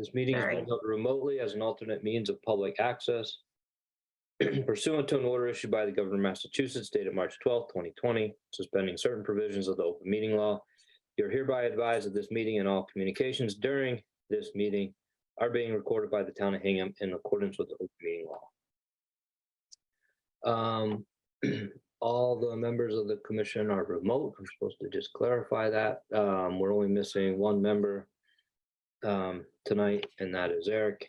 This meeting is being held remotely as an alternate means of public access pursuant to an order issued by the governor of Massachusetts dated March 12th, 2020, suspending certain provisions of the open meeting law. You're hereby advised that this meeting and all communications during this meeting are being recorded by the town of Hingham in accordance with the open meeting law. All the members of the commission are remote. I'm supposed to just clarify that. We're only missing one member tonight, and that is Eric.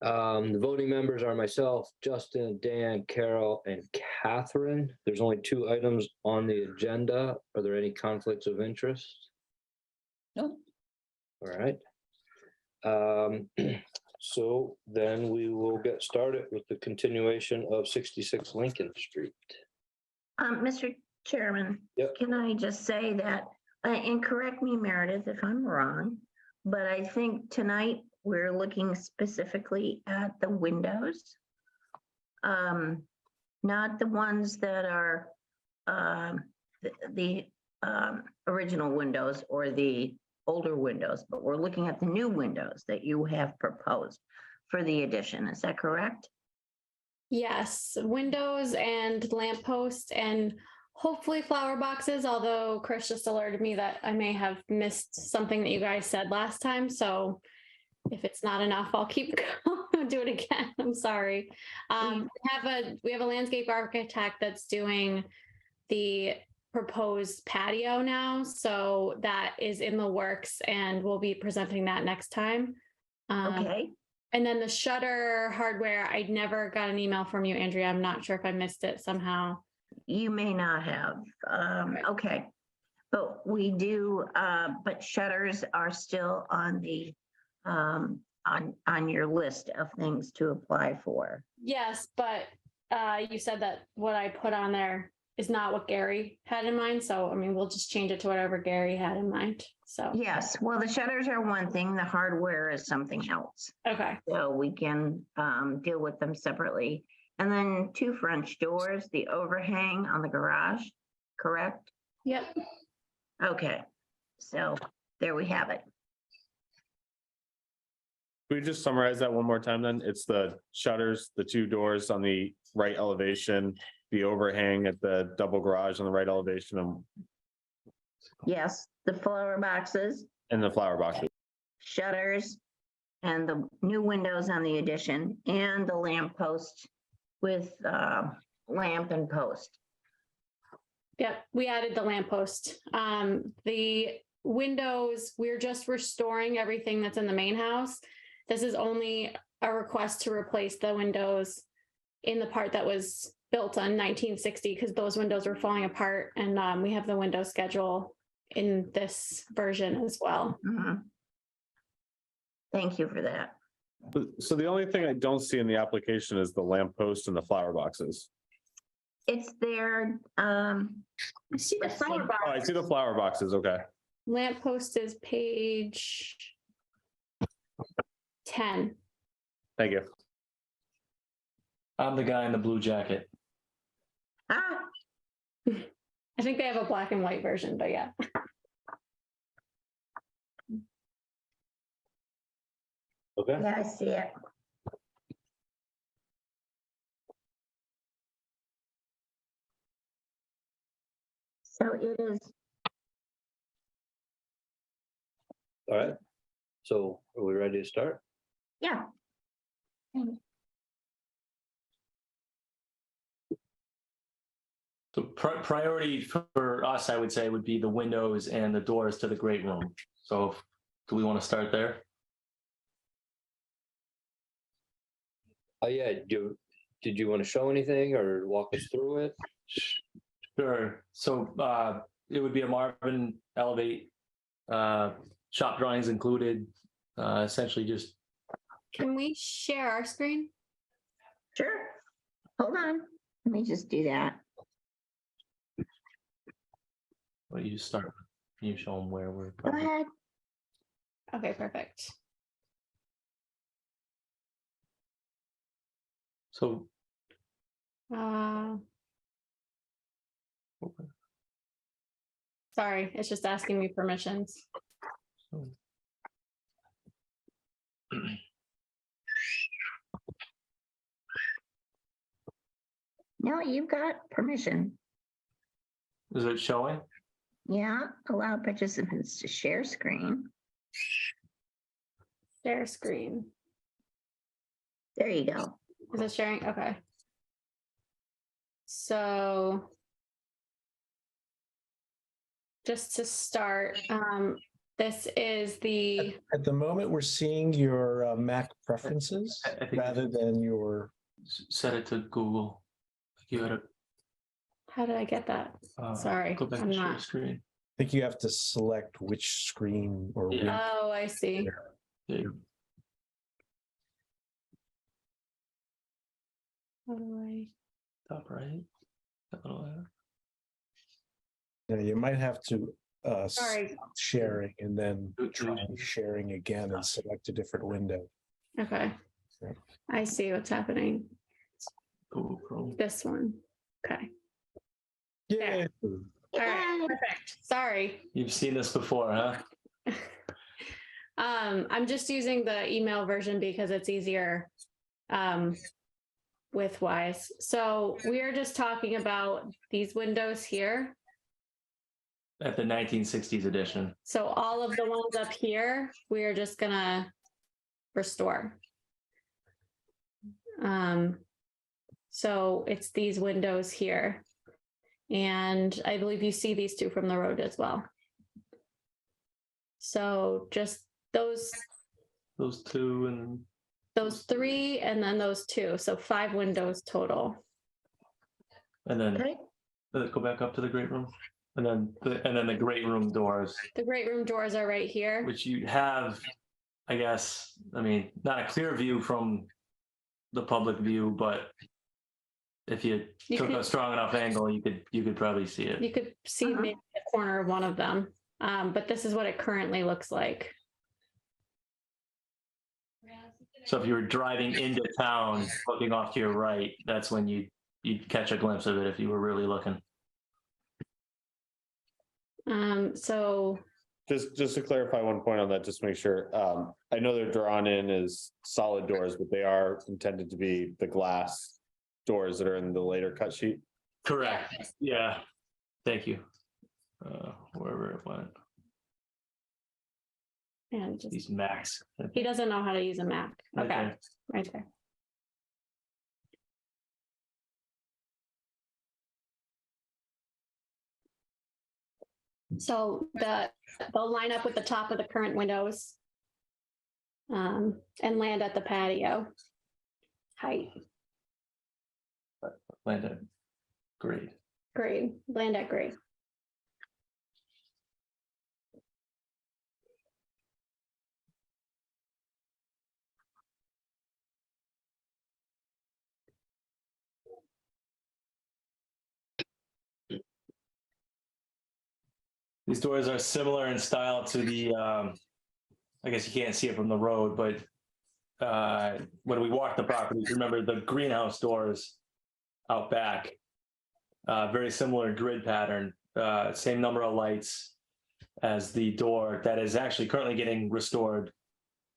The voting members are myself, Justin, Dan, Carol, and Catherine. There's only 2 items on the agenda. Are there any conflicts of interest? No. All right. So then we will get started with the continuation of 66 Lincoln Street. Mr. Chairman, Yep. Can I just say that, and correct me, Meredith, if I'm wrong, but I think tonight we're looking specifically at the windows. Not the ones that are the original windows or the older windows, but we're looking at the new windows that you have proposed for the addition. Is that correct? Yes, windows and lampposts and hopefully flower boxes, although Chris just alerted me that I may have missed something that you guys said last time. So if it's not enough, I'll keep going, do it again. I'm sorry. We have a landscape architect that's doing the proposed patio now. So that is in the works and we'll be presenting that next time. Okay. And then the shutter hardware, I never got an email from you, Andrea. I'm not sure if I missed it somehow. You may not have. Okay. But we do, but shutters are still on the, on your list of things to apply for. Yes, but you said that what I put on there is not what Gary had in mind. So, I mean, we'll just change it to whatever Gary had in mind. So, Yes, well, the shutters are one thing, the hardware is something else. okay. So we can deal with them separately. And then 2 French doors, the overhang on the garage, correct? Yep. Okay, so there we have it. Can we just summarize that one more time then? It's the shutters, the 2 doors on the right elevation, the overhang at the double garage on the right elevation, Yes, the flower boxes, and the flower boxes. shutters, and the new windows on the addition, and the lamp post with lamp and post. Yep, we added the lamppost. The windows, we're just restoring everything that's in the main house. This is only a request to replace the windows in the part that was built on 1960 because those windows were falling apart, and we have the window schedule in this version as well. Mhm. Thank you for that. So the only thing I don't see in the application is the lamp post and the flower boxes. It's there. I see the flower box. Oh, I see the flower boxes, okay. Lamppost is page 10. Thank you. I'm the guy in the blue jacket. Ah, I think they have a black and white version, but yeah. Okay. yeah, I see it. So it is, All right. So are we ready to start? yeah. So priority for us, I would say, would be the windows and the doors to the great room. So do we want to start there? Oh yeah, did you want to show anything or walk us through it? Sure. So it would be a Marvin Elevate, shop drawings included, essentially just. Can we share our screen? Sure. Hold on. Let me just do that. What do you start? Can you show them where we're? Go ahead. Okay, perfect. So Sorry, it's just asking me permissions. No, you've got permission. Is it showing? Yeah, allow participants to share screen. Share screen. There you go. Is it sharing? Okay. So just to start, this is the, At the moment, we're seeing your Mac preferences I think rather than your, set it to Google. You had how did I get that? a Sorry, go back I'm to share not. screen. I think you have to select which screen or Yeah. window. Oh, I see. There you How do I? go. Top right. That little arrow. Yeah, you might have to Sorry. stop sharing and then Do- try sharing again and select a different window. Okay. Yeah. I see what's happening. Google Chrome. This one. Okay. Yeah. All right. Perfect. Sorry. You've seen this before, huh? I'm just using the email version because it's easier with Wise. So we are just talking about these windows here. At the 1960s edition. So all of the ones up here, we are just gonna restore. So it's these windows here. And I believe you see these two from the road as well. So just those Two and three and then those two. So 5 windows total. then Okay. go back up to the great room. And then the great room doors, The great room doors are right here. which you have, I guess, I mean, not a clear view from the public view, but if you You took could- a strong enough angle, you could probably see it. You could see maybe the corner of one of them. But this is what it currently looks like. So if you were driving into town, looking off to your right, that's when you'd catch a glimpse of it if you were really looking. So Just to clarify one point on that, just to make sure, I know they're drawn in as solid doors, but they are intended to be the glass doors that are in the later cut sheet. Correct. Yeah. Thank you. Wherever it went, and just, these Macs. he doesn't know how to use a Mac. Right Okay, there. right there. So they'll line up with the top of the current windows. And land at the patio height. Landed. Great. Grade, land at grade. These doors are similar in style to the, I guess you can't see it from the road, but when we walk the property, remember the greenhouse doors out back, very similar grid pattern, same number of lights as the door that is actually currently getting restored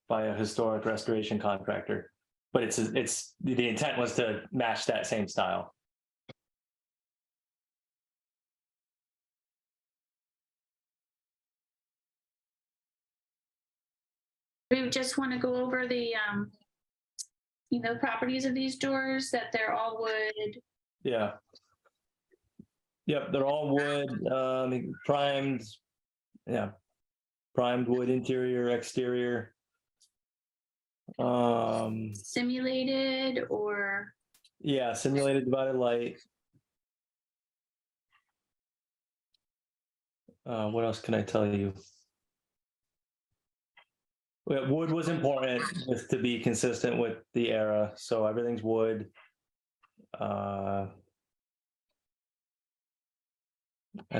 by a historic restoration contractor. But it's the intent was to match that same style. We just want to go over the, properties of these doors, that they're all wood. Yeah. Yep, they're all wood, primed. Yeah, primed wood interior, exterior. Simulated or, Yeah, simulated divided light. What else can I tell you? Well, wood was important just to be consistent with the era, so everything's wood. I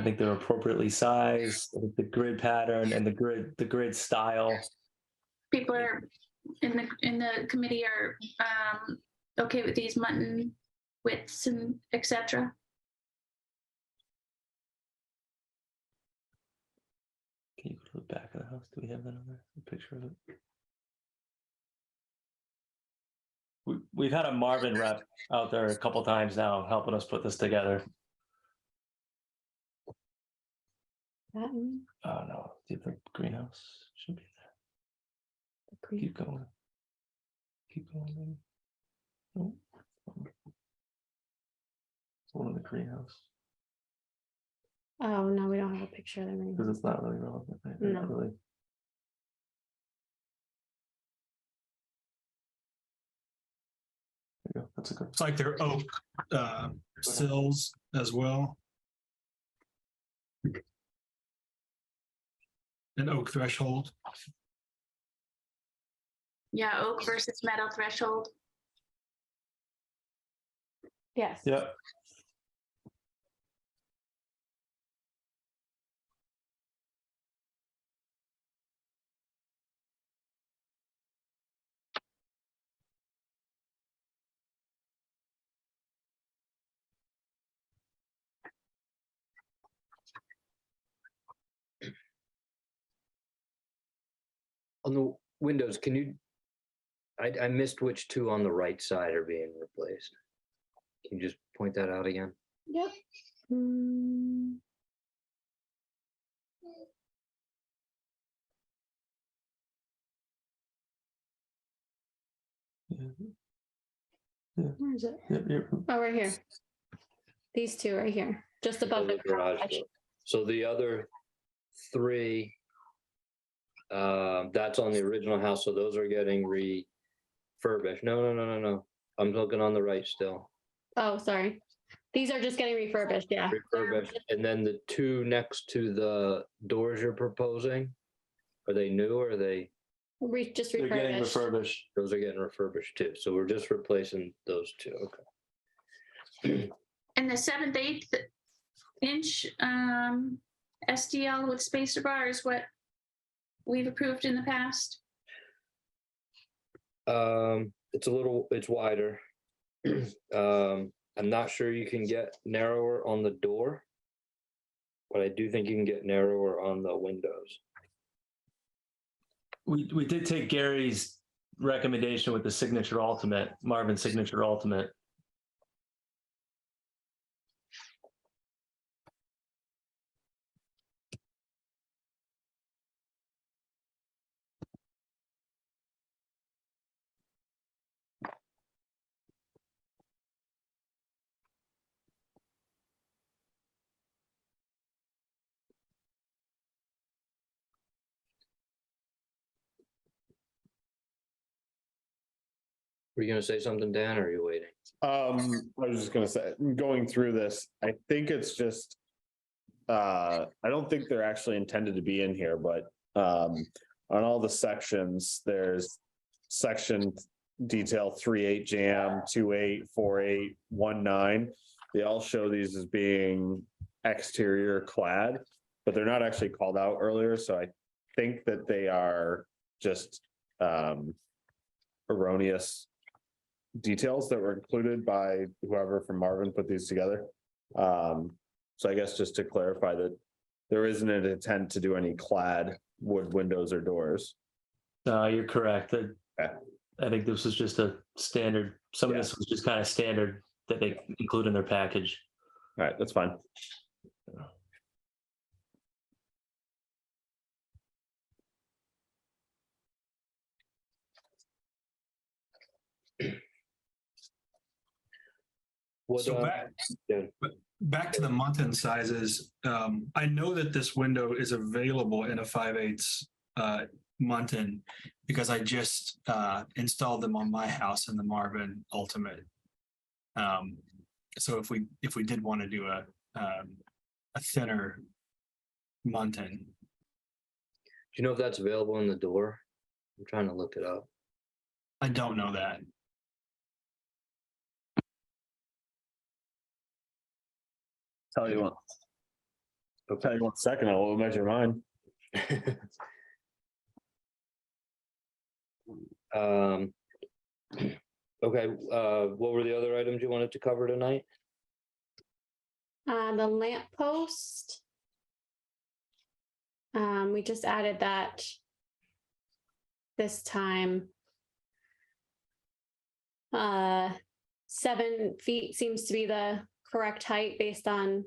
think they're appropriately sized. I think the grid pattern and the grid style. people are in the committee are okay with these mutton widths and et cetera. Can you go to the back of the house? Do we have that on there? A picture of it? we've had a Marvin rep out there a couple times now, helping us put this together. That one, Oh, no, the greenhouse should be the there. green- Keep going. Keep going. Nope. One in the greenhouse, Oh, no, we don't have a picture of the green. because it's not really relevant. Right? No. Not really. There you go. That's a good. It's like they're oak sills as well. An oak threshold. Yeah, oak versus metal threshold. Yes. Yep. On the windows, can you, I missed which two on the right side are being replaced. Can you just point that out again? Yep. Hmm. Where is it? Yep. Oh, right here. These two right here, just above The the garage garage. door. So the other three, that's on the original house, so those are getting refurbished. No. I'm looking on the right still. Oh, sorry. These are just getting refurbished, yeah. Refurbished, and then the two next to the doors you're proposing, are they new or are they, Just They're getting refurbished. refurbished. those are getting refurbished too? So we're just replacing those two, okay. And the 7/8 inch SDL with spacer bar is what we've approved in the past. It's wider. I'm not sure you can get narrower on the door, but I do think you can get narrower on the windows. We did take Gary's recommendation with the signature ultimate, Marvin signature ultimate. Were you gonna say something, Dan, or are you waiting? I was just gonna say, going through this, I think it's just. I don't think they're actually intended to be in here, but on all the sections, there's section detail 3.8 jam, 2.8, 4.8, 1.9. They all show these as being exterior clad, but they're not actually called out earlier, so I think that they are just erroneous details that were included by whoever from Marvin put these together. So I guess just to clarify that there isn't an intent to do any clad wood windows or doors. You're correct. Okay. I think this was just a standard, some of Yeah. this was just kind of standard that they include in their package. All right, that's fine. What, So yeah. back to the month-in sizes. I know that this window is available in a 5/8 month-in because I just installed them on my house in the Marvin Ultimate. So if we did want to do a thinner month-in, Do you know if that's available in the door? I'm trying to look it up. I don't know that. Tell you what. I'll tell you 1 second, I will measure mine. Okay, what were the other items you wanted to cover tonight? The lamp post. We just added that this time. 7 feet seems to be the correct height based on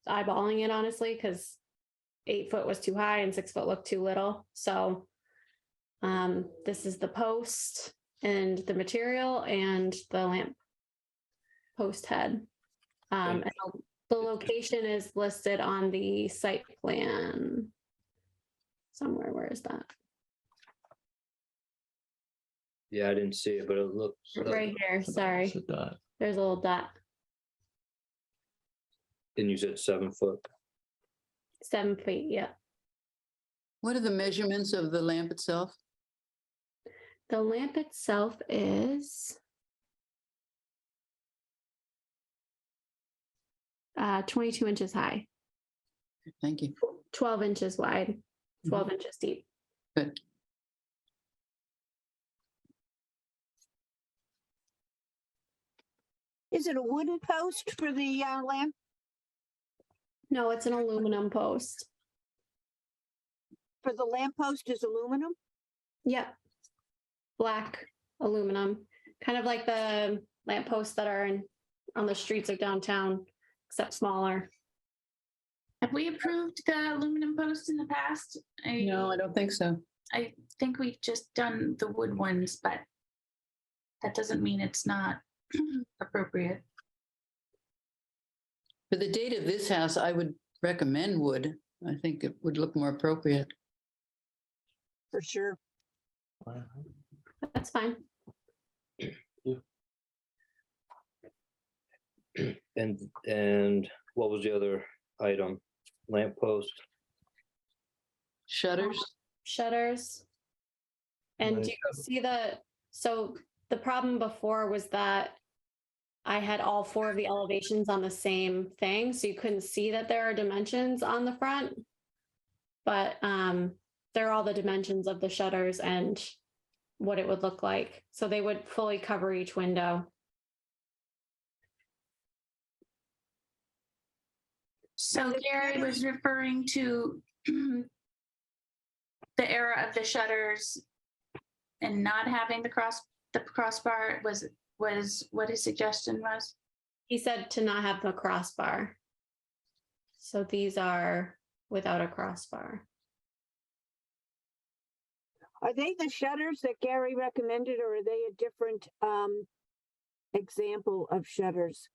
eyeballing it, honestly, because 8 foot was too high and 6 foot looked too little. So this is the post and the material and the lamp post head. And the location is listed on the site plan somewhere. Where is that? Yeah, I didn't see it, but it looks. Right here, sorry. There's a little dot. And you said 7 foot. 7 feet, yeah. What are the measurements of the lamp itself? The lamp itself is 22 inches high, Thank you. 12 inches wide, 12 inches deep. Good. Is it a wooden post for the lamp? No, it's an aluminum post. For the lamp post is aluminum? Yep. Black aluminum, kind of like the lamp posts that are on the streets of downtown, except smaller. Have we approved the aluminum post in the past? No, I don't think so. I think we've just done the wood ones, but that doesn't mean it's not appropriate. For the date of this house, I would recommend wood. I think it would look more appropriate. For sure. That's fine. And what was the other item? Lamp post? Shutters? Shutters. And do you see so the problem before was that I had all 4 of the elevations on the same thing, so you couldn't see that there are dimensions on the front. But they're all the dimensions of the shutters and what it would look like. So they would fully cover each window. So Gary was referring to the era of the shutters and not having the crossbar was what his suggestion was. He said to not have the crossbar. So these are without a crossbar. Are they the shutters that Gary recommended, or are they a different example of shutters?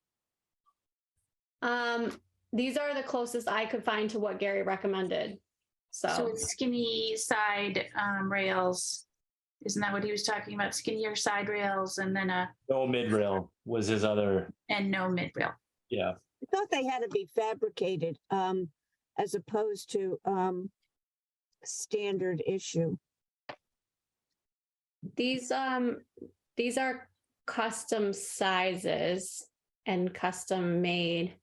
These are the closest I could find to what Gary recommended. So So it's skinny side rails. Isn't that what he was talking about? Skinnier side rails and then No mid rail was his other, and no mid rail. yeah. I thought they had to be fabricated as opposed to standard issue. these are custom sizes and custom made.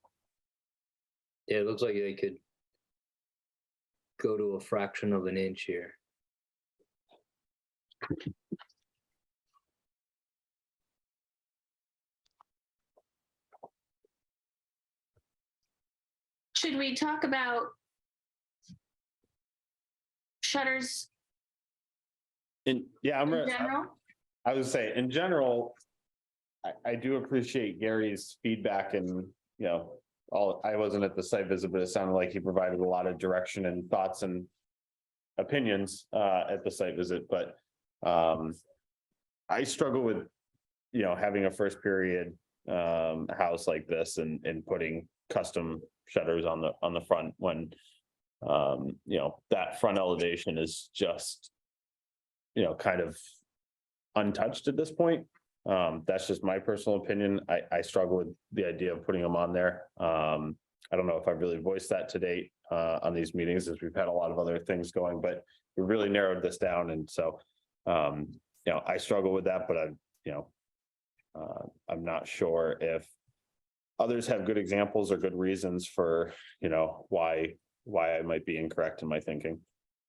Yeah, it looks like they could go to a fraction of an inch here. Should we talk about shutters In general? I would say in general, I do appreciate Gary's feedback and, I wasn't at the site visit, but it sounded like he provided a lot of direction and thoughts and opinions at the site visit, but I struggle with, having a first period house like this and putting custom shutters on the front when that front elevation is just kind of untouched at this point. That's just my personal opinion. I struggle with the idea of putting them on there. I don't know if I've really voiced that to date on these meetings, as we've had a lot of other things going, but we really narrowed this down. And so, I struggle with that, but I'm not sure if others have good examples or good reasons for, why I might be incorrect in my thinking.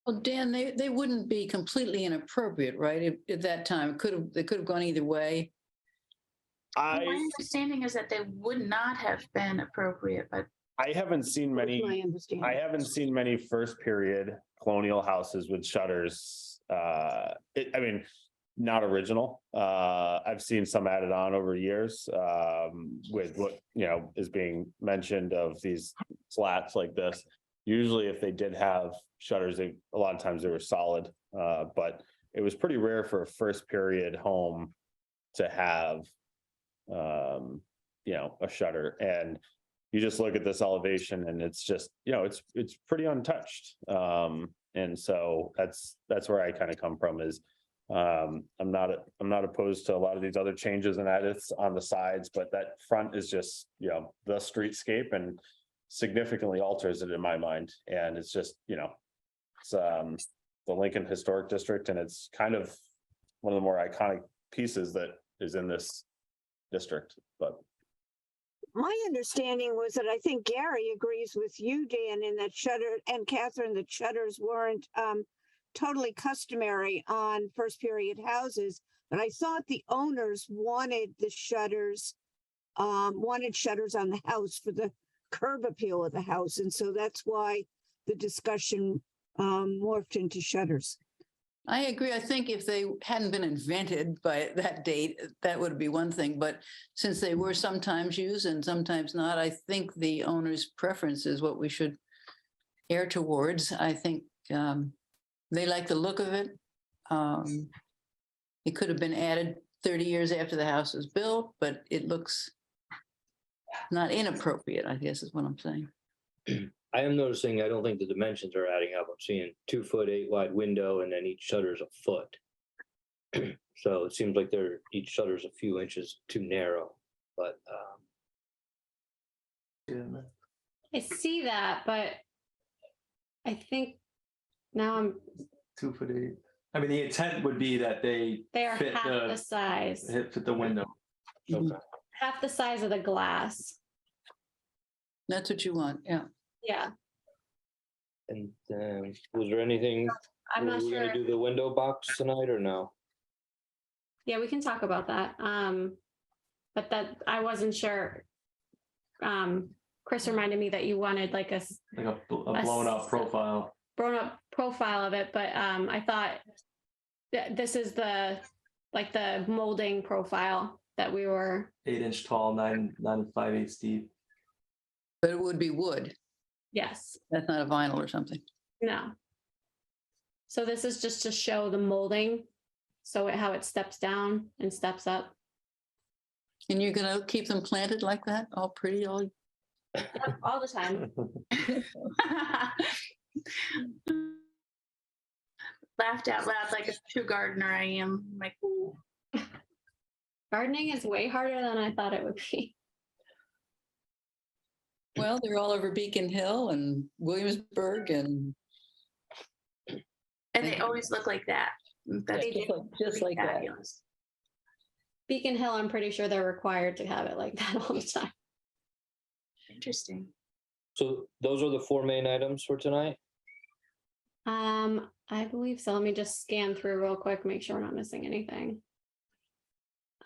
Well, Dan, they wouldn't be completely inappropriate, right? At that time, they could have gone either way. My understanding is that they would not have been appropriate, but I haven't seen many. My understanding. I haven't seen many first period colonial houses with shutters. not original. I've seen some added on over years, with what, is being mentioned of these slats like this. Usually if they did have shutters, a lot of times they were solid, but it was pretty rare for a first period home to have, a shutter. And you just look at this elevation and it's just, it's pretty untouched. And so that's where I kind of come from is, I'm not opposed to a lot of these other changes and edits on the sides, but that front is just, the streetscape and significantly alters it in my mind. And it's just, it's the Lincoln Historic District, and it's kind of one of the more iconic pieces that is in this district. But My understanding was that I think Gary agrees with you, Dan, in that shutter, and Catherine, that shutters weren't totally customary on first period houses. But I thought the owners wanted the shutters, wanted shutters on the house for the curb appeal of the house. And so that's why the discussion morphed into shutters. I agree. I think if they hadn't been invented by that date, that would be one thing. But since they were sometimes used and sometimes not, I think the owner's preference is what we should err towards. I think they like the look of it. It could have been added 30 years after the house was built, but it looks not inappropriate, I guess is what I'm saying. I am noticing, I don't think the dimensions are adding up. I'm seeing 2 foot 8 wide window and then each shutter is a foot. So it seems like each shutter is a few inches too narrow, but I see that, but I think now 2'8". I mean, the intent would be that they they're fit half the size, fit the window. okay. half the size of the glass. That's what you want, yeah. Yeah, And was there anything, I'm were not we sure. gonna do the window box tonight or no? Yeah, we can talk about that. But that I wasn't sure. Chris reminded me that you wanted like a Like a blown up profile. profile of it, but I thought that this is the molding profile that we were. 8-inch tall, 9 5/8 deep. But it would be wood. Yes. That's not a vinyl or something. No. So this is just to show the molding, so how it steps down and steps up. And you're gonna keep them planted like that, all pretty, all Yep, all the time. Laughed out loud like a true gardener I am. I'm like, ooh. Gardening is way harder than I thought it would be. well, they're all over Beacon Hill and Williamsburg and And they always look like that. That's just like that. fabulous. Beacon Hill, I'm pretty sure they're required to have it like that all the time. Interesting. So those are the 4 main items for tonight? I believe so. Let me just scan through real quick, make sure we're not missing anything.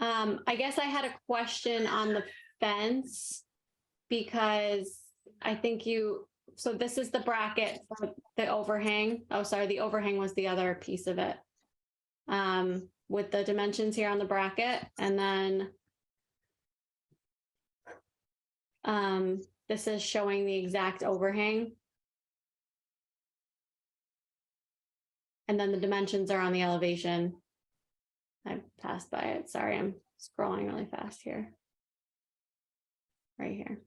I guess I had a question on the fence because I think so this is the bracket for the overhang. Oh, sorry, the overhang was the other piece of it. With the dimensions here on the bracket, and then this is showing the exact overhang. And then the dimensions are on the elevation. I passed by it. Sorry, I'm scrolling really fast here. Right here.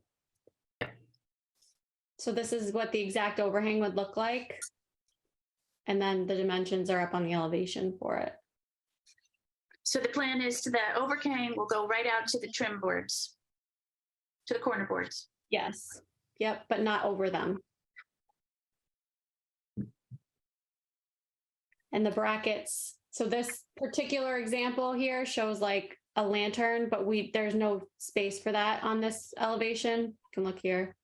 So this is what the exact overhang would look like. And then the dimensions are up on the elevation for it. So the plan is to that overhang will go right out to the trim boards, to the corner boards. Yes. Yep, but not over them. And the brackets, so this particular example here shows like a lantern, but there's no space for that on this elevation. You can look here.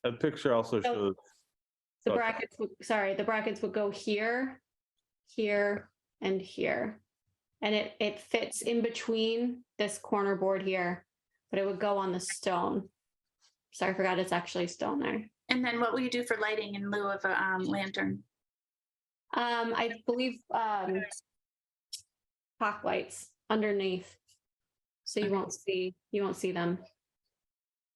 that picture also shows. The brackets, the brackets would go here, here, and here. And it fits in between this corner board here, but it would go on the stone. Sorry, I forgot it's actually stone there. And then what will you do for lighting in lieu of a lantern? I believe park lights underneath. So you won't see them.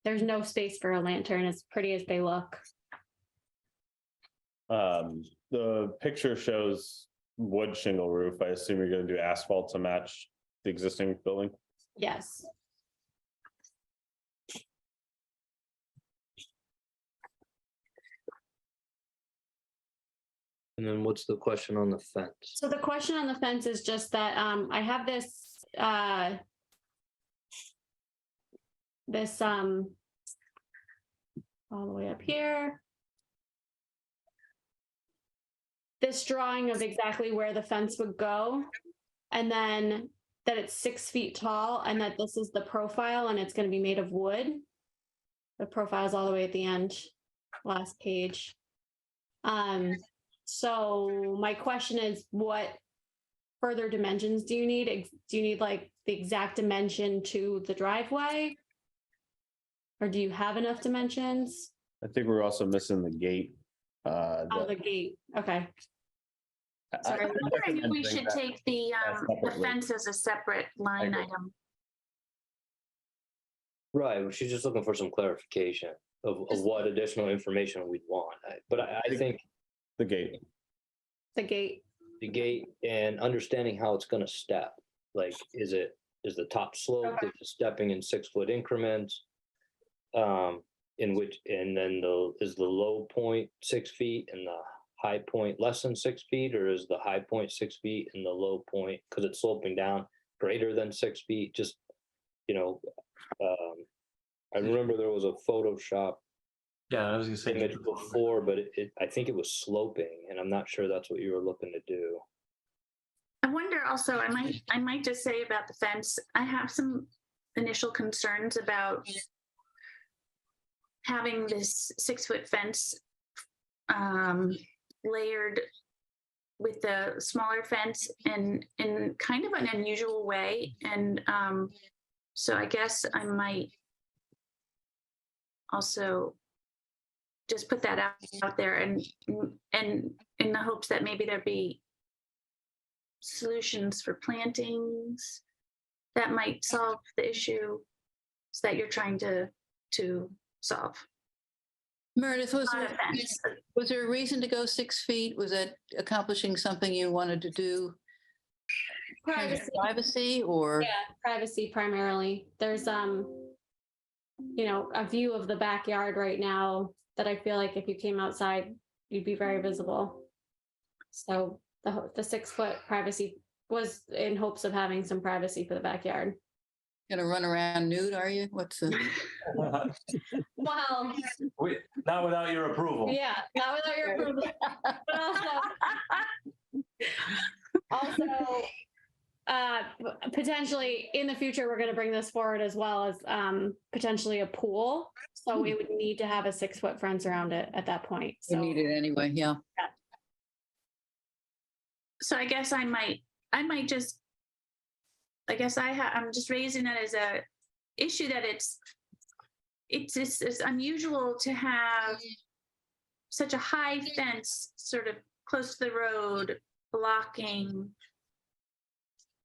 There's no space for a lantern, as pretty as they look. The picture shows wood shingle roof. I assume you're gonna do asphalt to match the existing building. Yes. And then what's the question on the fence? So the question on the fence is just that I have this all the way up here. This drawing of exactly where the fence would go, and then that it's 6 feet tall, and that this is the profile, and it's going to be made of wood. The profile is all the way at the end, last page. So my question is, what further dimensions do you need? Do you need like the exact dimension to the driveway? Or do you have enough dimensions? I think we're also missing the gate. Oh, the gate, okay. Sorry. I'm wondering if we should take the separately. fence as a separate line agree. item. Right, she's just looking for some clarification of what additional information we'd want. But I think The gate. The gate, the gate and understanding how it's gonna step, like, is the top slope, Okay. is it stepping in 6-foot increments? And then is the low point 6 feet and the high point less than 6 feet, or is the high point 6 feet and the low point, because it's sloping down, greater than 6 feet? Just, I remember there was a Photoshop Yeah, I was gonna say. image before, but I think it was sloping, and I'm not sure that's what you were looking to do. I wonder also, I might just say about the fence, I have some initial concerns about having this 6-foot fence layered with the smaller fence and in kind of an unusual way. And so I guess I might also just put that out there and in the hopes that maybe there'd be solutions for plantings that might solve the issue that you're trying to solve. Meredith, Not a fence. was there a reason to go 6 feet? Was that accomplishing something you wanted to do? Privacy or? yeah, privacy primarily. There's a view of the backyard right now that I feel like if you came outside, you'd be very visible. So the 6-foot privacy was in hopes of having some privacy for the backyard. Gonna run around nude, are you? What's the? Well, Not without your approval. yeah, not without your approval. But also, potentially in the future, we're going to bring this forward as well as potentially a pool. So we would need to have a 6-foot fence around it at that point. We So need it anyway, yeah. So I guess I might just, I'm just raising that as a issue that it's unusual to have such a high fence sort of close to the road blocking.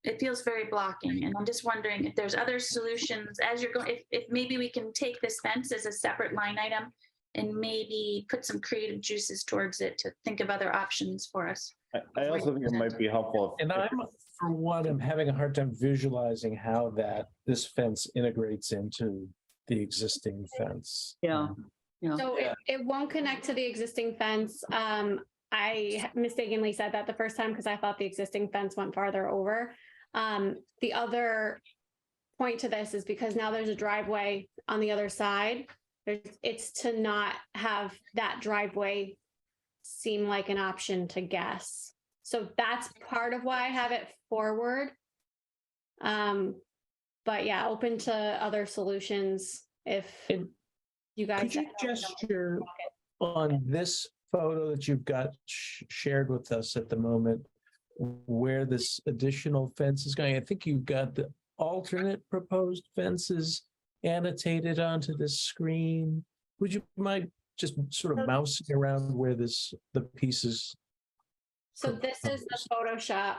It feels very blocking. And I'm just wondering if there's other solutions as you're going, if maybe we can take this fence as a separate line item and maybe put some creative juices towards it to think of other options for us. I also think it might be helpful. And for one, I'm having a hard time visualizing how this fence integrates into the existing fence. Yeah. So it won't connect to the existing fence. I mistakenly said that the first time because I thought the existing fence went farther over. The other point to this is because now there's a driveway on the other side. It's to not have that driveway seem like an option to guess. So that's part of why I have it forward. But yeah, open to other solutions if And you guys. Could you gesture on this photo that you've got shared with us at the moment, where this additional fence is going? I think you've got the alternate proposed fences annotated onto this screen. Would you mind just sort of mousing around where the pieces. So this is the Photoshop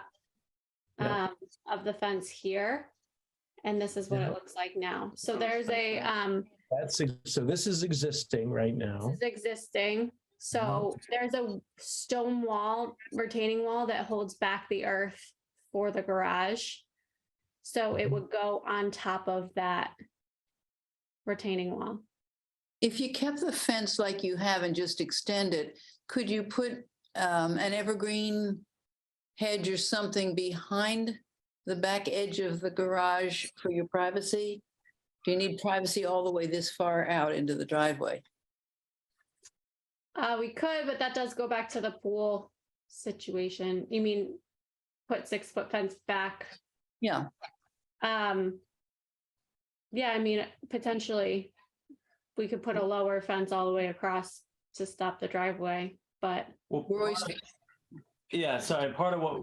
Yeah. of the fence here. And this is what Yeah. it looks like now. So there's a, So this is existing right this now. is existing. So there's a stone wall, retaining wall that holds back the earth for the garage. So it would go on top of that retaining wall. If you kept the fence like you have and just extend it, could you put an evergreen hedge or something behind the back edge of the garage for your privacy? Do you need privacy all the way this far out into the driveway? We could, but that does go back to the pool situation. You mean put 6-foot fence back? Yeah, Yeah, I mean, potentially we could put a lower fence all the way across to stop the driveway, but Well, we're always, yeah, sorry, part of what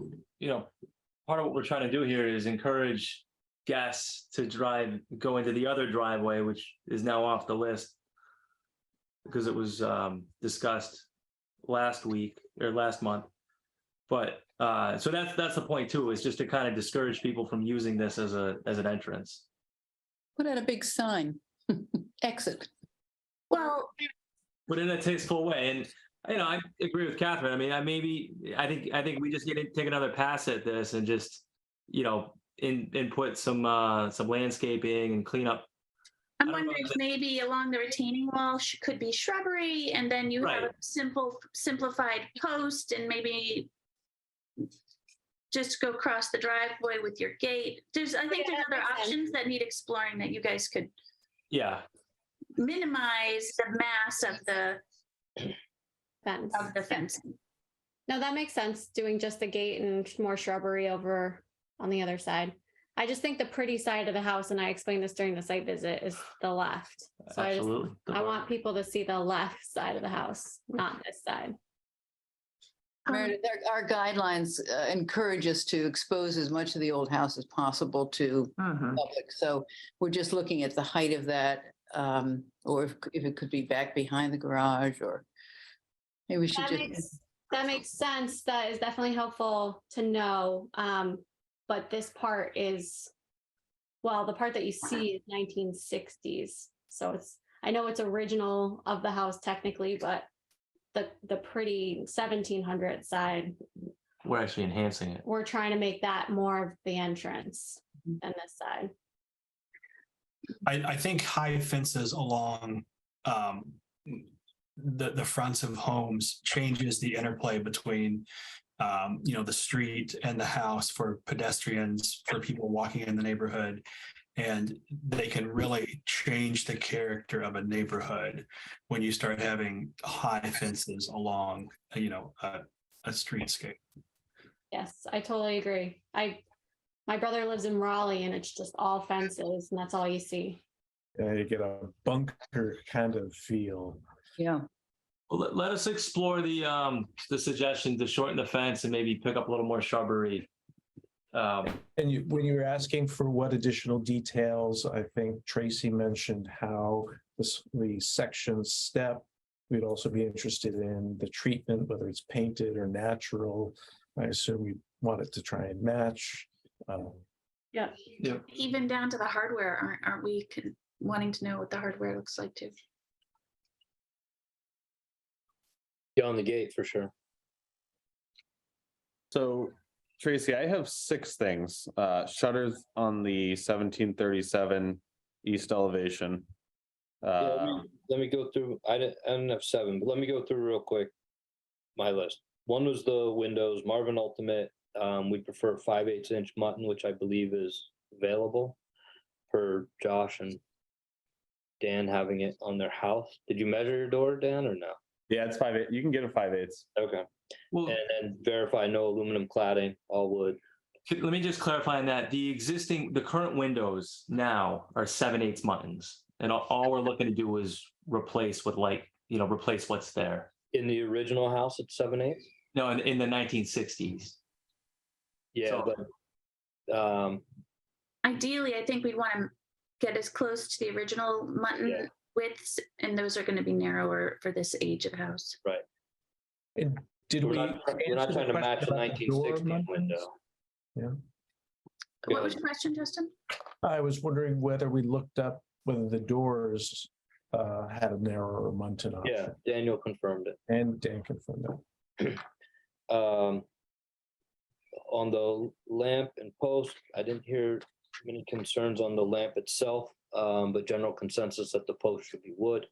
we're trying to do here is encourage guests to go into the other driveway, which is now off the list because it was discussed last week or last month. But so that's the point too, is just to kind of discourage people from using this as an entrance. put out a big sign, exit. Well, But in a tasteful way. And I agree with Catherine. I mean, I think we just take another pass at this and just, input some landscaping and clean up. I'm wondering if maybe along the retaining wall could be shrubbery, and then you have a simplified post, and maybe just go across the driveway with your gate. I think there's other options that need exploring that you guys could Yeah. minimize the mass of the fence. fencing. No, that makes sense, doing just the gate and more shrubbery over on the other side. I just think the pretty side of the house, and I explained this during the site visit, is the left. So Absolutely. I want people to see the left side of the house, not this side. Meredith, our guidelines encourage us to expose as much of the old house as possible to public. So we're just looking at the height of that, or if it could be back behind the garage, or maybe we should That makes sense. That is definitely helpful to know. But this part is, well, the part that you see is 1960s. So I know it's original of the house technically, but the pretty 1700 side, We're actually enhancing it. we're trying to make that more of the entrance than this side. I think high fences along the fronts of homes changes the interplay between the street and the house for pedestrians, for people walking in the neighborhood. And they can really change the character of a neighborhood when you start having high fences along, a streetscape. Yes, I totally agree. My brother lives in Raleigh and it's just all fences and that's all you see. Yeah, you get a bunker kind of feel. yeah. Well, let us explore the suggestion to shorten the fence and maybe pick up a little more shrubbery. And when you were asking for what additional details, I think Tracy mentioned how the section step, we'd also be interested in the treatment, whether it's painted or natural. I assume we want it to try and match. Yeah. Even down to the hardware, aren't we wanting to know what the hardware looks like too? Get on the gate for sure. So Tracy, I have 6 things. Shutters on the 1737 east elevation. Let me go through, I didn't have 7, but let me go through real quick my list. One was the windows, Marvin Ultimate. We prefer 5/8 inch mutton, which I believe is available per Josh and Dan having it on their house. Did you measure your door, Dan, or no? Yeah, it's 5/8. You can get a 5/8. Okay. Well, And then verify no aluminum cladding, all wood. let me just clarify on that. The current windows now are 7/8 muttons. And all we're looking to do is replace what's there. In the original house, it's 7/8? No, in the 1960s. Yeah, So- but Ideally, I think we'd want to get as close to the original mutton Yeah. widths, and those are going to be narrower for this age of house. And did We're we? not, we're not answer the trying to match question the about the door 1960 muntins? window. Go What was ahead. your question, Justin? I was wondering whether we looked up whether the doors had a narrower muntin option. Yeah, Daniel confirmed it. And Dan confirmed that. On the lamp and post, I didn't hear many concerns on the lamp itself, but general consensus that the post should be wood.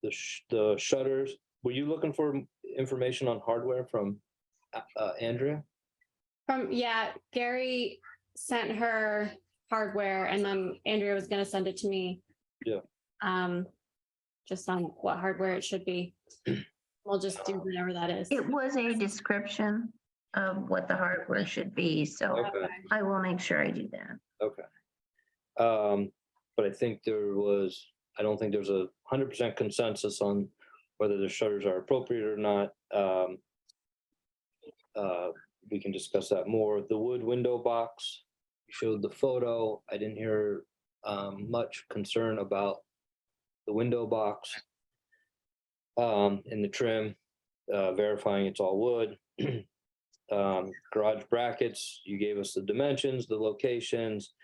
The shutters, were you looking for information on hardware from Andrea? Yeah, Gary sent her hardware and then Andrea was gonna send it to me. Yeah. Just on what hardware it should be. We'll just do whatever that is. It was a description of what the hardware should be, so Okay. I will make sure I do that. Okay. But I think I don't think there's 100% consensus on whether the shutters are appropriate or not. We can discuss that more. The wood window box, you showed the photo. I didn't hear much concern about the window box in the trim, verifying it's all wood. Garage brackets, you gave us the dimensions, the locations,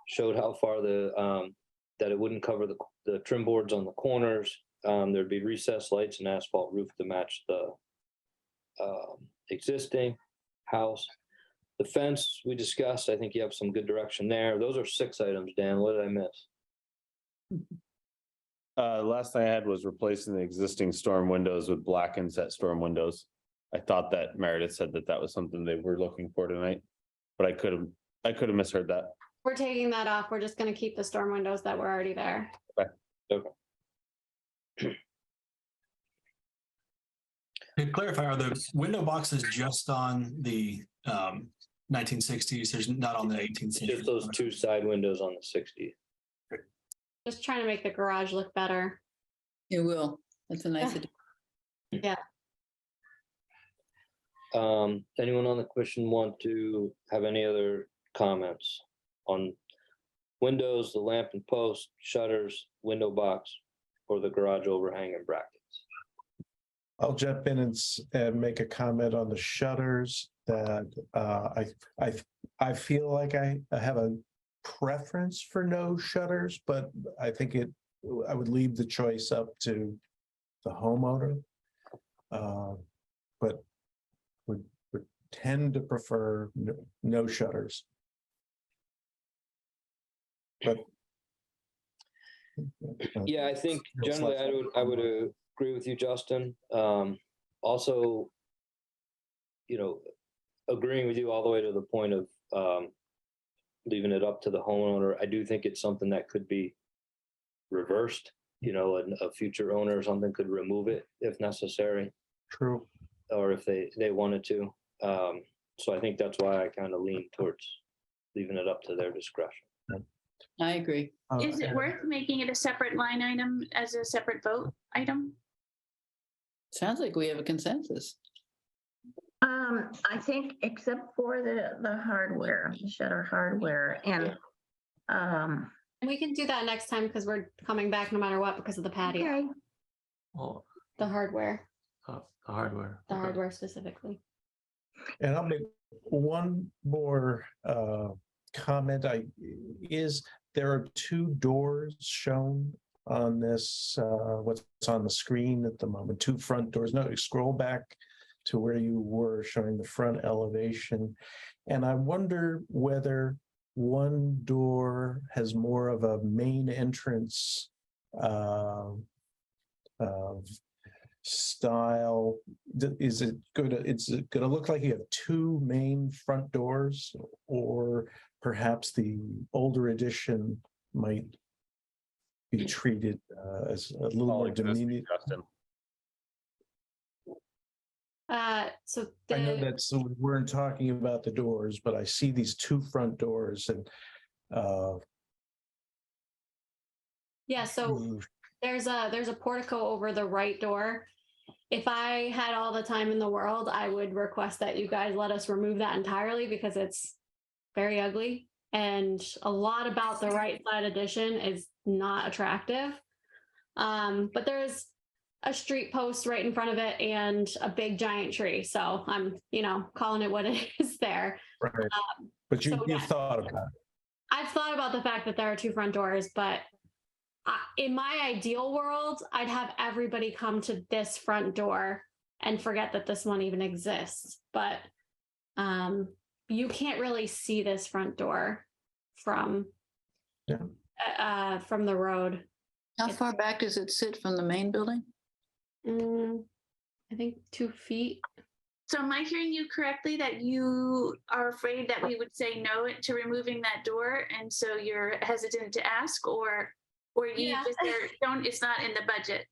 showed how far that it wouldn't cover the trim boards on the corners. There'd be recessed lights and asphalt roof to match the existing house. The fence we discussed, I think you have some good direction there. Those are 6 items, Dan. What did I miss? Last I had was replacing the existing storm windows with black inset storm windows. I thought that Meredith said that was something they were looking for tonight, but I could have misheard that. We're taking that off. We're just gonna keep the storm windows that were already there. To clarify, are the window boxes just on the 1960s? There's not on the 1860s? Just those 2 side windows on the 60. Just trying to make the garage look better. You will. That's a nice addition. Anyone on the commission want to have any other comments on windows, the lamp and post, shutters, window box, or the garage overhang and brackets? I'll jump in and make a comment on the shutters that I feel like I have a preference for no shutters, but I think I would leave the choice up to the homeowner. But would tend to prefer no shutters. But Yeah, I think generally I would agree with you, Justin. Also, agreeing with you all the way to the point of leaving it up to the homeowner. I do think it's something that could be reversed, and a future owner or something could remove it if necessary, True. or if they wanted to. So I think that's why I kind of lean towards leaving it up to their discretion. I agree. Is it worth making it a separate line item as a separate vote item? Sounds like we have a consensus. I think except for the hardware, the shutter hardware, and And we can do that next time because we're coming back no matter what because of the patio, okay, Oh, the hardware the hardware. the hardware specifically. And I'll make one more comment. There are 2 doors shown on this, what's on the screen at the moment, 2 front doors. No, scroll back to where you were showing the front elevation. And I wonder whether one door has more of a main entrance style. Is it gonna look like you have 2 main front doors, or perhaps the older edition might be treated as a little more diminutive? Justin. So I know we weren't talking about the doors, but I see these 2 front doors and yeah, so there's a portico over the right door. If I had all the time in the world, I would request that you guys let us remove that entirely because it's very ugly And a lot about the right side addition is not attractive. But there's a street post right in front of it and a big giant tree. So I'm, calling it what it is there. Right. But so you've thought about it. I've thought about the fact that there are 2 front doors, but in my ideal world, I'd have everybody come to this front door and forget that this one even exists. But you can't really see this front door from the road. How far back does it sit from the main building? I think 2 feet. So am I hearing you correctly that you are afraid that we would say no to removing that door, and so you're hesitant to ask, or you just don't? It's not in the budget.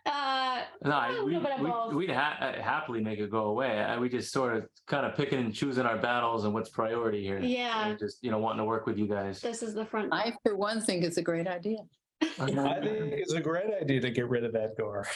A little bit of both. We'd happily make it go away. We just sort of kind of picking and choosing our battles and what's priority here. Yeah. And just, wanting to work with you guys. This is the front. I, for one, think it's a great idea. I think it's a great idea to get rid of that door.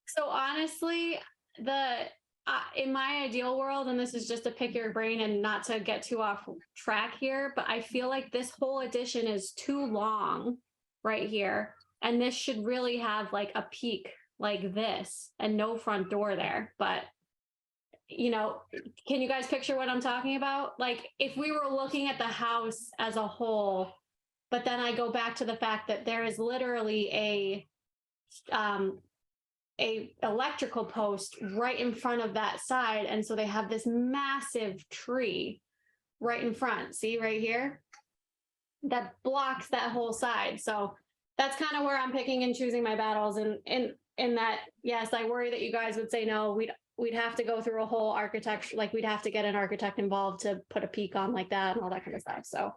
So honestly, in my ideal world, and this is just to pick your brain and not to get too off track here, but I feel like this whole addition is too long right here. And this should really have like a peak like this and no front door there. But, can you guys picture what I'm talking about? Like if we were looking at the house as a whole, but then I go back to the fact that there is literally a electrical post right in front of that side. And so they have this massive tree right in front. See right here? That blocks that whole side. So that's kind of where I'm picking and choosing my battles. And in that, yes, I worry that you guys would say no. We'd have to go through a whole architecture, like we'd have to get an architect involved to put a peak on like that and all that kind of stuff. So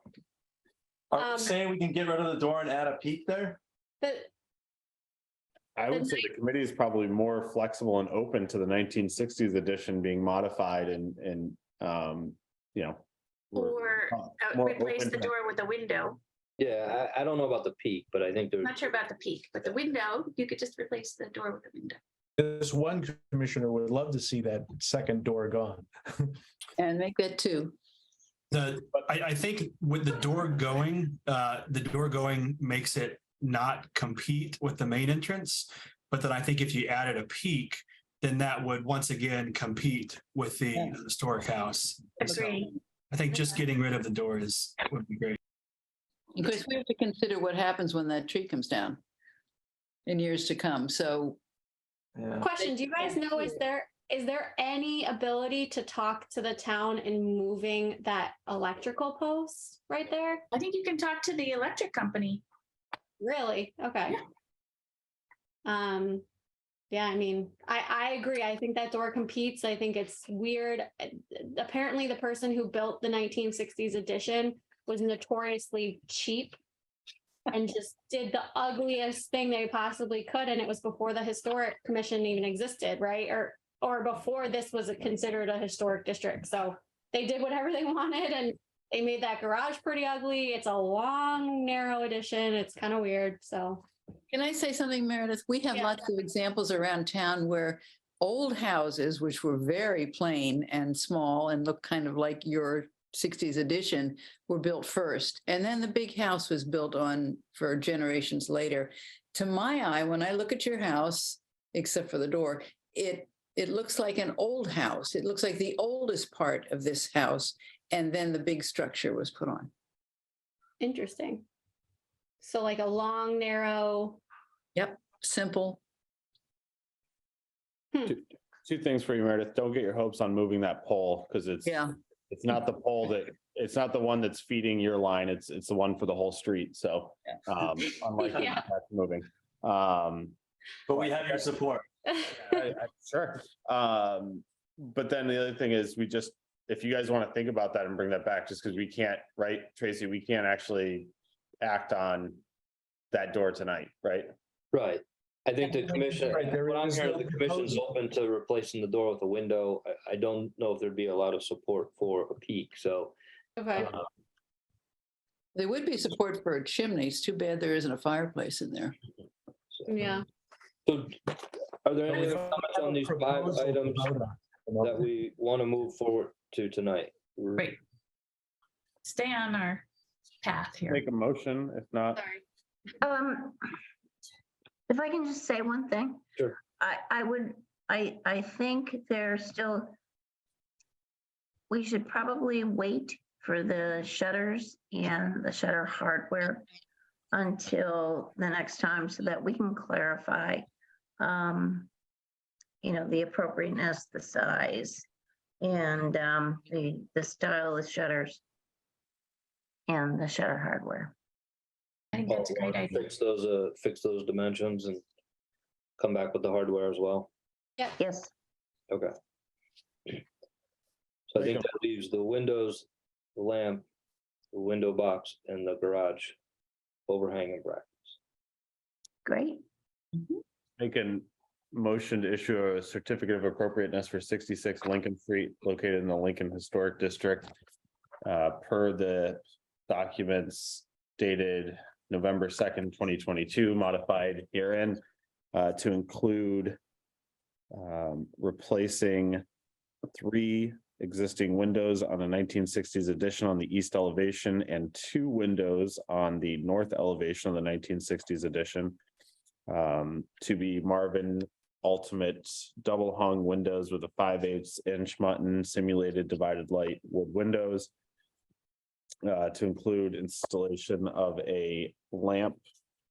are we saying we can get rid of the door and add a peak there? I would say the committee is probably more flexible and open to the 1960s edition being modified and Or more replace open the to- door with a window. Yeah, I don't know about the peak, but I think I'm not sure about the peak, but the window, you could just replace the door with a window. This one commissioner would love to see that second door gone. And make that 2. I think with the door going makes it not compete with the main entrance. But then I think if you added a peak, then that would once again compete with the historic house. So Agree. I think just getting rid of the door would be great. Because we have to consider what happens when that tree comes down in years to come. So Yeah. question, do you guys know, is there any ability to talk to the town in moving that electrical post right there? I think you can talk to the electric company. Really? Okay. Yeah, I mean, I agree. I think that door competes. I think it's weird. Apparently the person who built the 1960s edition was notoriously cheap and just did the ugliest thing they possibly could. And it was before the Historic Commission even existed, right? Or before this was considered a historic district. So they did whatever they wanted and they made that garage pretty ugly. It's a long, narrow addition. It's kind of weird. So can I say something, Meredith? We have lots of examples around town where old houses, which were very plain and small and look kind of like your 60s edition, were built first. And then the big house was built on for generations later. To my eye, when I look at your house, except for the door, it looks like an old house. It looks like the oldest part of this house. And then the big structure was put on. interesting. So like a long, narrow. Yep, simple. Two things for you, Meredith. Don't get your hopes on moving that pole because it's not the pole it's not the one that's feeding your line. It's the one for the whole street. So unlikely Yeah. that's moving. But we have your support. Sure. But then the other thing is if you guys want to think about that and bring that back, just because we can't, right, Tracy, we can't actually act on that door tonight, right? Right. I think the commission, Right, there what I'm is hearing, no the commission's proposal. open to replacing the door with a window. I don't know if there'd be a lot of support for a peak, so. Okay. There would be support for a chimney. It's too bad there isn't a fireplace in there. Yeah. So are there any other comments on these 5 items that we want to move forward to tonight? Right. stay on our path here. Make a motion, if not. Sorry. If I can just say one thing. Sure. I think there's still, we should probably wait for the shutters and the shutter hardware until the next time so that we can clarify, the appropriateness, the size, and the style of shutters and the shutter hardware. I think that's a great idea. Fix those dimensions and come back with the hardware as well. Yes, Okay. So I think that leaves the windows, the lamp, the window box, and the garage overhang and brackets. great. Make a motion to issue a certificate of appropriateness for 66 Lincoln Street located in the Lincoln Historic District. Per the documents dated November 2nd, 2022, modified herein to include replacing 3 existing windows on a 1960s addition on the east elevation and 2 windows on the north elevation of the 1960s addition to be Marvin Ultimate double hung windows with a 5/8 inch mutton simulated divided light wood windows, to include installation of a lamp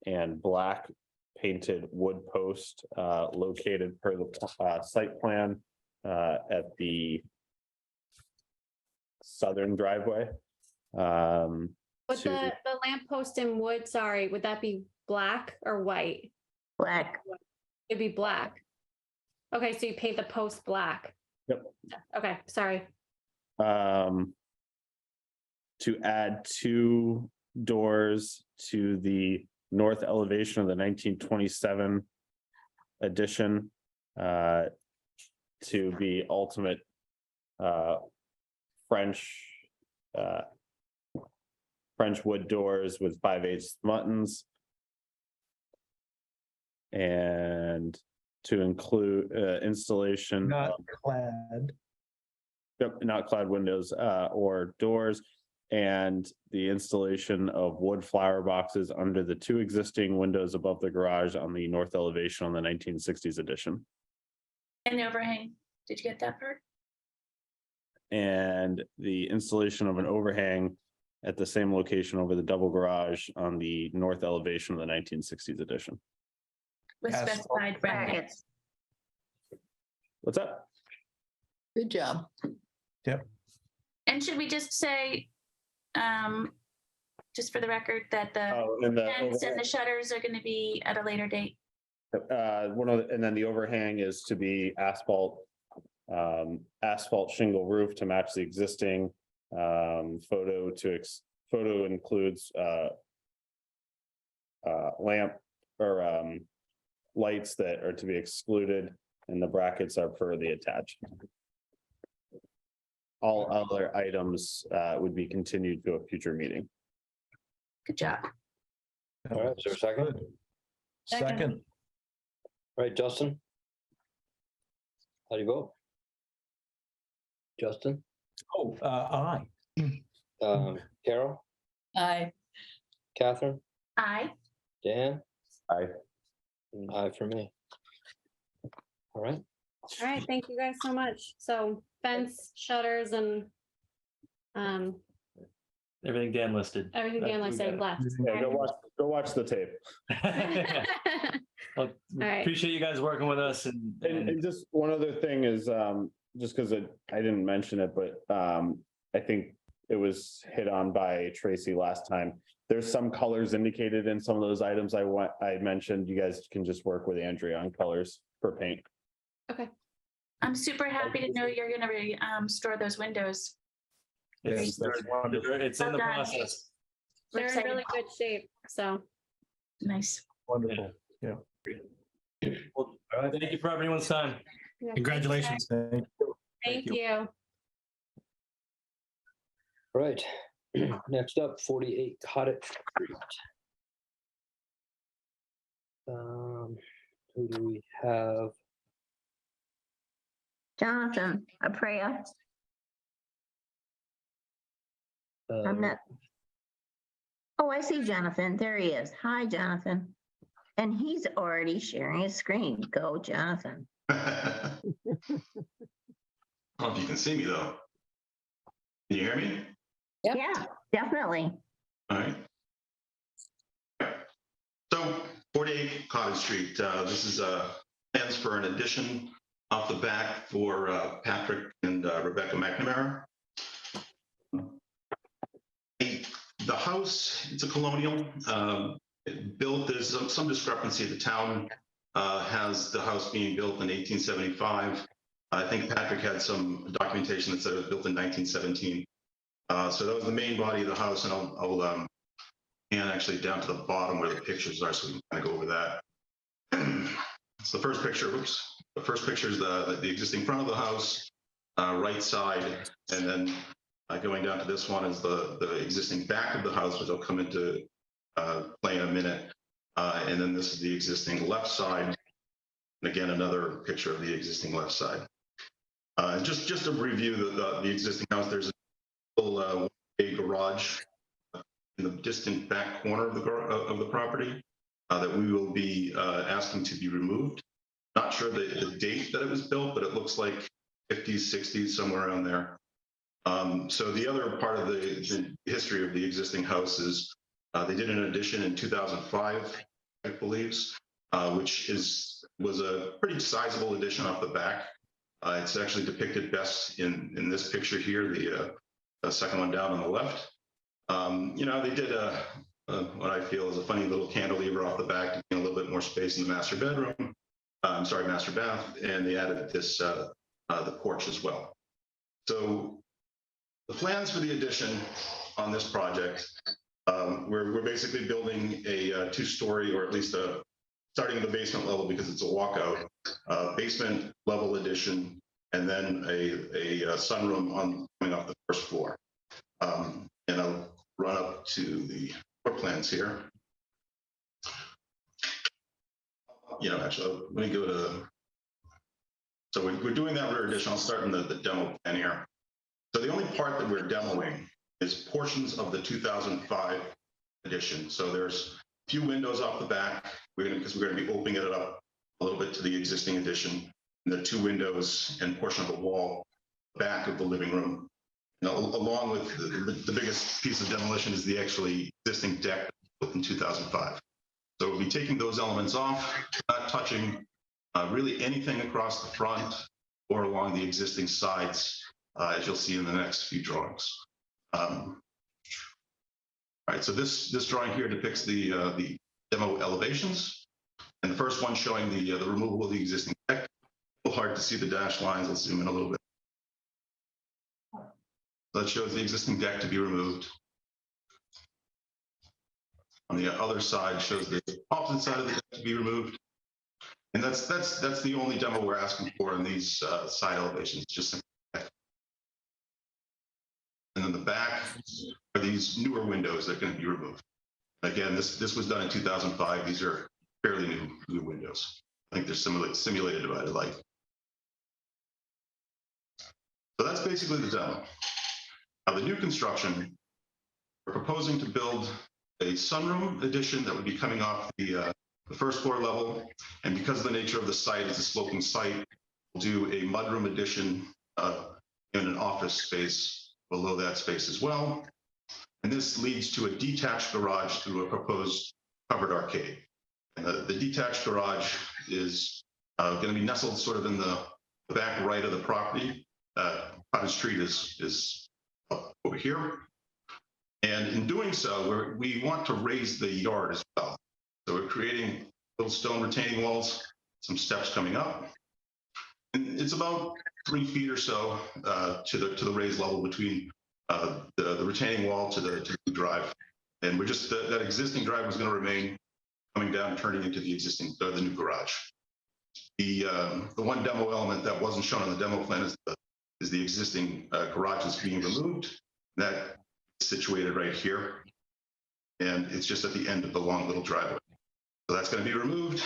and black painted wood post located per the site plan at the southern driveway. But to- the lamp post in wood, sorry, would that be black or white? Black. It'd be black. Okay, so you paint the post black. Yep. Okay, sorry. To add 2 doors to the north elevation of the 1927 addition to be ultimate French wood doors with 5/8 muttons. And to include installation Not of clad. not clad windows or doors, and the installation of wood flower boxes under the 2 existing windows above the garage on the north elevation on the 1960s addition. And the overhang, did you get that part? And the installation of an overhang at the same location over the double garage on the north elevation of the 1960s addition. With Asphalt specified brackets. Brackets. What's that? Good job. And should we just say, just for the record, that the Oh, and the fence and the shutters are gonna be at a later date? and then the overhang is to be asphalt shingle roof to match the existing photo includes lamp or lights that are to be excluded, and the brackets are per the attached. All other items would be continued to a future meeting. Good job. All right, is there a second? Good. Second. Second, All right, Justin? How do you vote? Justin? aye. Carol? Aye. Catherine? Aye. Dan? Aye. And aye for me. All right. All right, thank you guys so much. So fence, shutters, and Everything Dan listed. everything Dan like said left. Yeah, go watch the tape. Well, right. appreciate you guys working with us And just one other thing is, just because I didn't mention it, but I think it was hit on by Tracy last time. There's some colors indicated in some of those items I mentioned. You guys can just work with Andrea on colors for paint. Okay. I'm super happy to know you're gonna store those windows. it's it's in the Well done. process. We're They're in excited. really good shape, so. Nice. Wonderful. Well, thank you for everyone's time. yeah. Congratulations. Thank you. Right. Next up, 48 Cottage Street. Who do we have? Jonathan, Aprea. I'm not. Oh, I see Jonathan. There he is. Hi, Jonathan. And he's already sharing his screen. Go, Jonathan. I don't know if you can see me though. Can you hear me? Yep. Yeah, definitely. All right. So 48 Cottage Street, this is plans for an addition off the back for Patrick and Rebecca McNamara. The house, it's a colonial, built, there's some discrepancy. The town has the house being built in 1875. I think Patrick had some documentation that said it was built in 1917. So that was the main body of the house, and I'll and actually down to the bottom where the pictures are, so we can kind of go over that. So the first picture, oops, the first picture is the existing front of the house, right side, and then going down to this one is the existing back of the house, which I'll come into play in a minute. And then this is the existing left side. And again, another picture of the existing left side. Just to review the existing house, there's a little garage in the distant back corner of the property that we will be asking to be removed. Not sure the date that it was built, but it looks like 50s, 60s, somewhere around there. So the other part of the history of the existing house is they did an addition in 2005, I believe, which was a pretty sizable addition off the back. It's actually depicted best in this picture here, the second one down on the left. You know, they did what I feel is a funny little cantilever off the back to gain a little bit more space in the master bedroom. Master bath, and they added this the porch as well. So the plans for the addition on this project, we're basically building a two-story, or at least starting at the basement level because it's a walkout, basement level addition, and then a sunroom coming off the first floor. And I'll run up to the floor plans here. You know, actually, let me go to. So we're doing that rear addition. I'll start in the demo plan here. So the only part that we're demoing is portions of the 2005 edition. So there's a few windows off the back. Because we're going to be opening it up a little bit to the existing addition. And the two windows and portion of the wall back of the living room. You know, along with the biggest piece of demolition is the actually existing deck built in 2005. So we'll be taking those elements off, not touching really anything across the front or along the existing sides, as you'll see in the next few drawings. All right, so this drawing here depicts the demo elevations, and the first one showing the removal of the existing deck. A little hard to see the dashed lines. Let's zoom in a little bit. So that shows the existing deck to be removed. On the other side shows the opposite side of the deck to be removed. And that's the only demo we're asking for in these side elevations, just and then the back are these newer windows that are going to be removed. Again, this was done in 2005. These are fairly new windows. I think they're simulated divided light. So that's basically the demo. Now the new construction, we're proposing to build a sunroom addition that would be coming off the first floor level. And because of the nature of the site, it's a sloping site, we'll do a mudroom addition in an office space below that space as well. And this leads to a detached garage through a proposed covered arcade. And the detached garage is going to be nestled sort of in the back right of the property. Cottage Street is over here. And in doing so, we want to raise the yard as well. So we're creating little stone retaining walls, some steps coming up. And it's about 3 feet or so to the raised level between the retaining wall to the drive. And we're just, that existing drive is going to remain coming down and turning into the existing, the new garage. The one demo element that wasn't shown on the demo plan is the existing garage that's being removed. That is situated right here. And it's just at the end of the long little driveway. So that's going to be removed.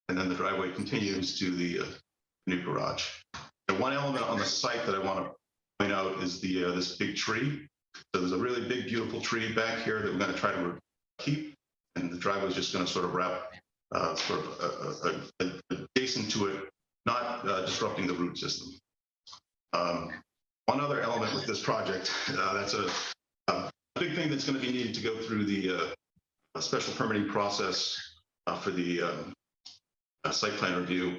And then the driveway continues to the new garage. And one element on the site that I want to point out is this big tree. So there's a really big, beautiful tree back here that we're going to try to keep, and the driveway is just going to sort of wrap sort of adjacent to it, not disrupting the root system. One other element with this project, that's a big thing that's going to be needed to go through the special permitting process for the site plan review.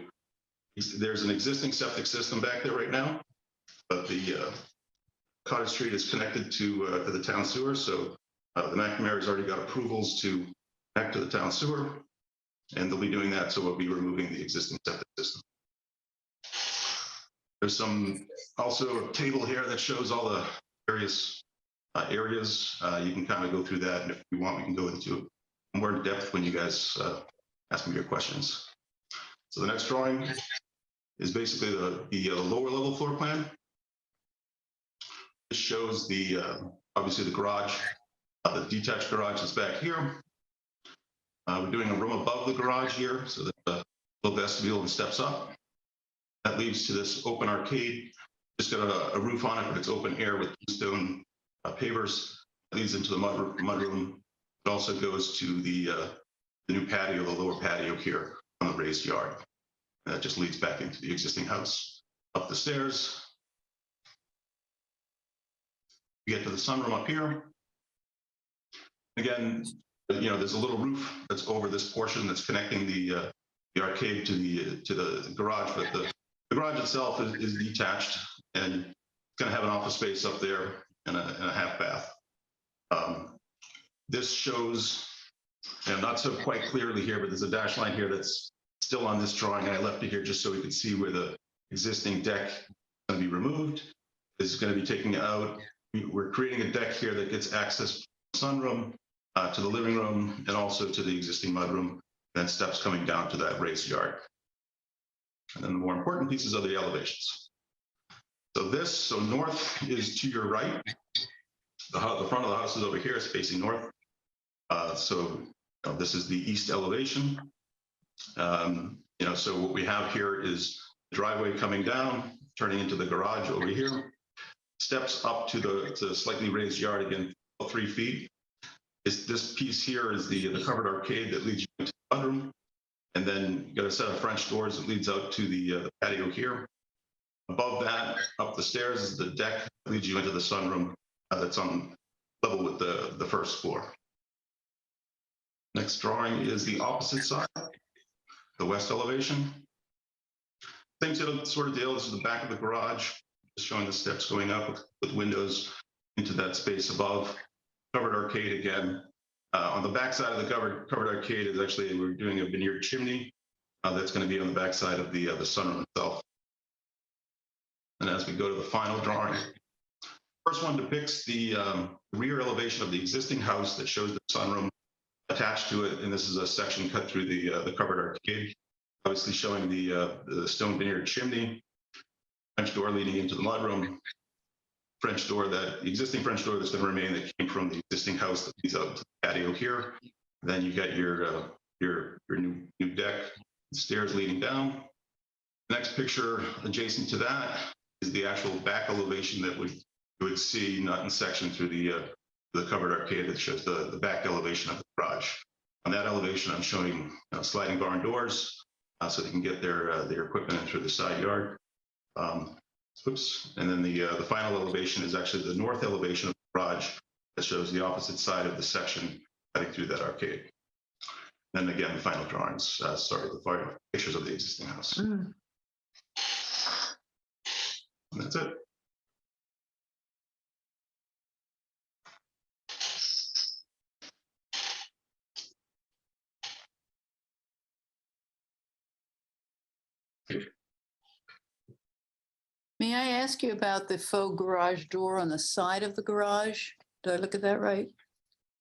There's an existing septic system back there right now, but the Cottage Street is connected to the town sewer, so the McNamara's already got approvals to connect to the town sewer, and they'll be doing that, so we'll be removing the existing septic system. There's also a table here that shows all the various areas. You can kind of go through that, and if you want, we can go into more in depth when you guys ask me your questions. So the next drawing is basically the lower level floor plan. This shows the obviously the garage, the detached garage is back here. We're doing a room above the garage here, so that the little vestibule and steps up. That leads to this open arcade. Just got a roof on it, but it's open air with stone pavers. It leads into the mudroom. It also goes to the new patio, the lower patio here on the raised yard. And that just leads back into the existing house. Up the stairs. We get to the sunroom up here. Again, you know, there's a little roof that's over this portion that's connecting the arcade to the garage, but the garage itself is detached, and it's going to have an office space up there and a half bath. This shows, and not so quite clearly here, but there's a dash line here that's still on this drawing. I left it here just so we could see where the existing deck is going to be removed. It's going to be taken out. We're creating a deck here that gets access to the sunroom, to the living room, and also to the existing mudroom, then steps coming down to that raised yard. And then the more important pieces are the elevations. So north is to your right. The front of the house is over here, it's facing north. This is the east elevation. So what we have here is the driveway coming down, turning into the garage over here. Steps up to the slightly raised yard again, 3 feet. This piece here is the covered arcade that leads you into the mudroom. And then you got a set of French doors that leads out to the patio here. Above that, up the stairs, is the deck that leads you into the sunroom that's on level with the first floor. Next drawing is the opposite side, the west elevation. Same sort of deal. This is the back of the garage, just showing the steps going up with windows into that space above. Covered arcade again. On the back side of the covered arcade is actually, we're doing a veneered chimney that's going to be on the back side of the sunroom itself. And as we go to the final drawing, first one depicts the rear elevation of the existing house that shows the sunroom attached to it, and this is a section cut through the covered arcade, obviously showing the stone veneered chimney, French door leading into the mudroom, French door, the existing French door that's going to remain that came from the existing house that leads out to the patio here. Then you got your new deck, stairs leading down. Next picture adjacent to that is the actual back elevation that you would see, not in section, through the covered arcade that shows the back elevation of the garage. On that elevation, I'm showing sliding barn doors so they can get their equipment in through the side yard. Oops. And then the final elevation is actually the north elevation of the garage that shows the opposite side of the section cutting through that arcade. Then again, the final drawings, the final pictures of the existing house. And that's it. May I ask you about the faux garage door on the side of the garage? Did I look at that right?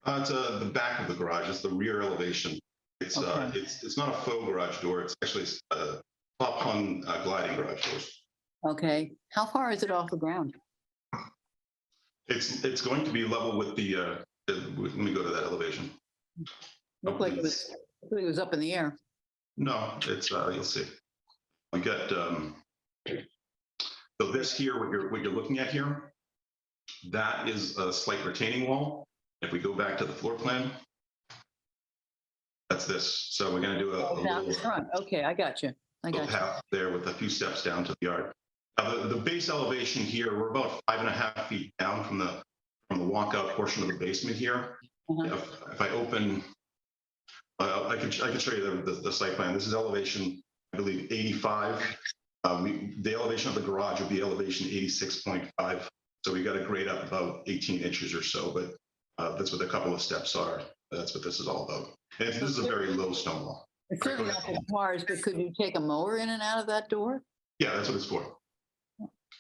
It's the back of the garage. It's the rear elevation. It's Okay. it's not a faux garage door. It's actually top hung gliding garage doors. Okay. How far is it off the ground? It's going to be level with the. Let me go to that elevation. Looked like it was up in the air. No, it's you'll see. We got so this here, what you're looking at here, that is a slight retaining wall. If we go back to the floor plan, that's this. So we're going to do a Down little front. Okay, I got you. I got you. path there with a few steps down to the yard. Now, the base elevation here, we're about 5.5 feet down from the walkout portion of the basement here. Uh-huh. If I open, I can show you the site plan. This is elevation, I believe, 85. The elevation of the garage would be elevation 86.5. So we got to grade up about 18 inches or so, but that's what a couple of steps are. That's what this is all about. And this is a very low stone wall. It's certainly not for cars, but could you take a mower in and out of that door? Yeah, that's what it's for.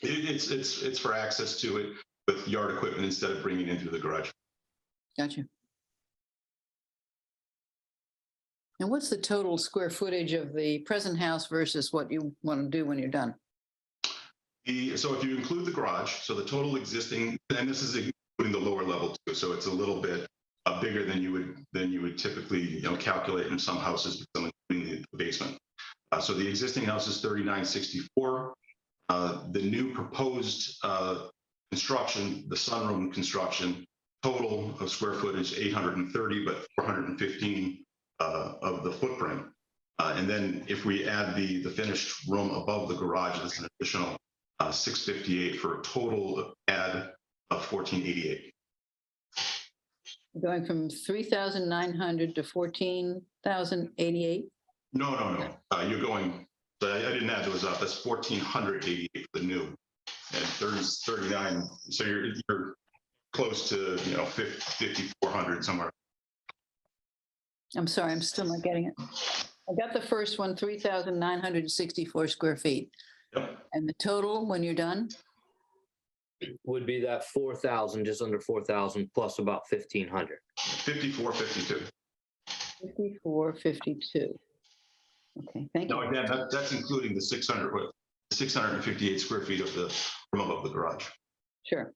It's for access to it with yard equipment instead of bringing it in through the garage. Got you. And what's the total square footage of the present house versus what you want to do when you're done? So if you include the garage, so the total existing, and this is including the lower level too, so it's a little bit bigger than you would typically calculate in some houses, including the basement. So the existing house is 3964. The new proposed construction, the sunroom construction, total of square footage 830, but 415 of the footprint. And then if we add the finished room above the garage, that's an additional 658 for a total add of 1488. Going from 3,900 to 14,088? No. You're going, I didn't add those up. That's 1,488 for the new. And 39. So you're close to 5,400 somewhere. I'm sorry, I'm still not getting it. I got the first one, 3,964 square feet. Yep. And the total when you're done? Would be that 4,000, just under 4,000 plus about 1,500. 5452. 5452. Okay, thank you. No, again, that's including the 658 square feet of the room above the garage. Sure.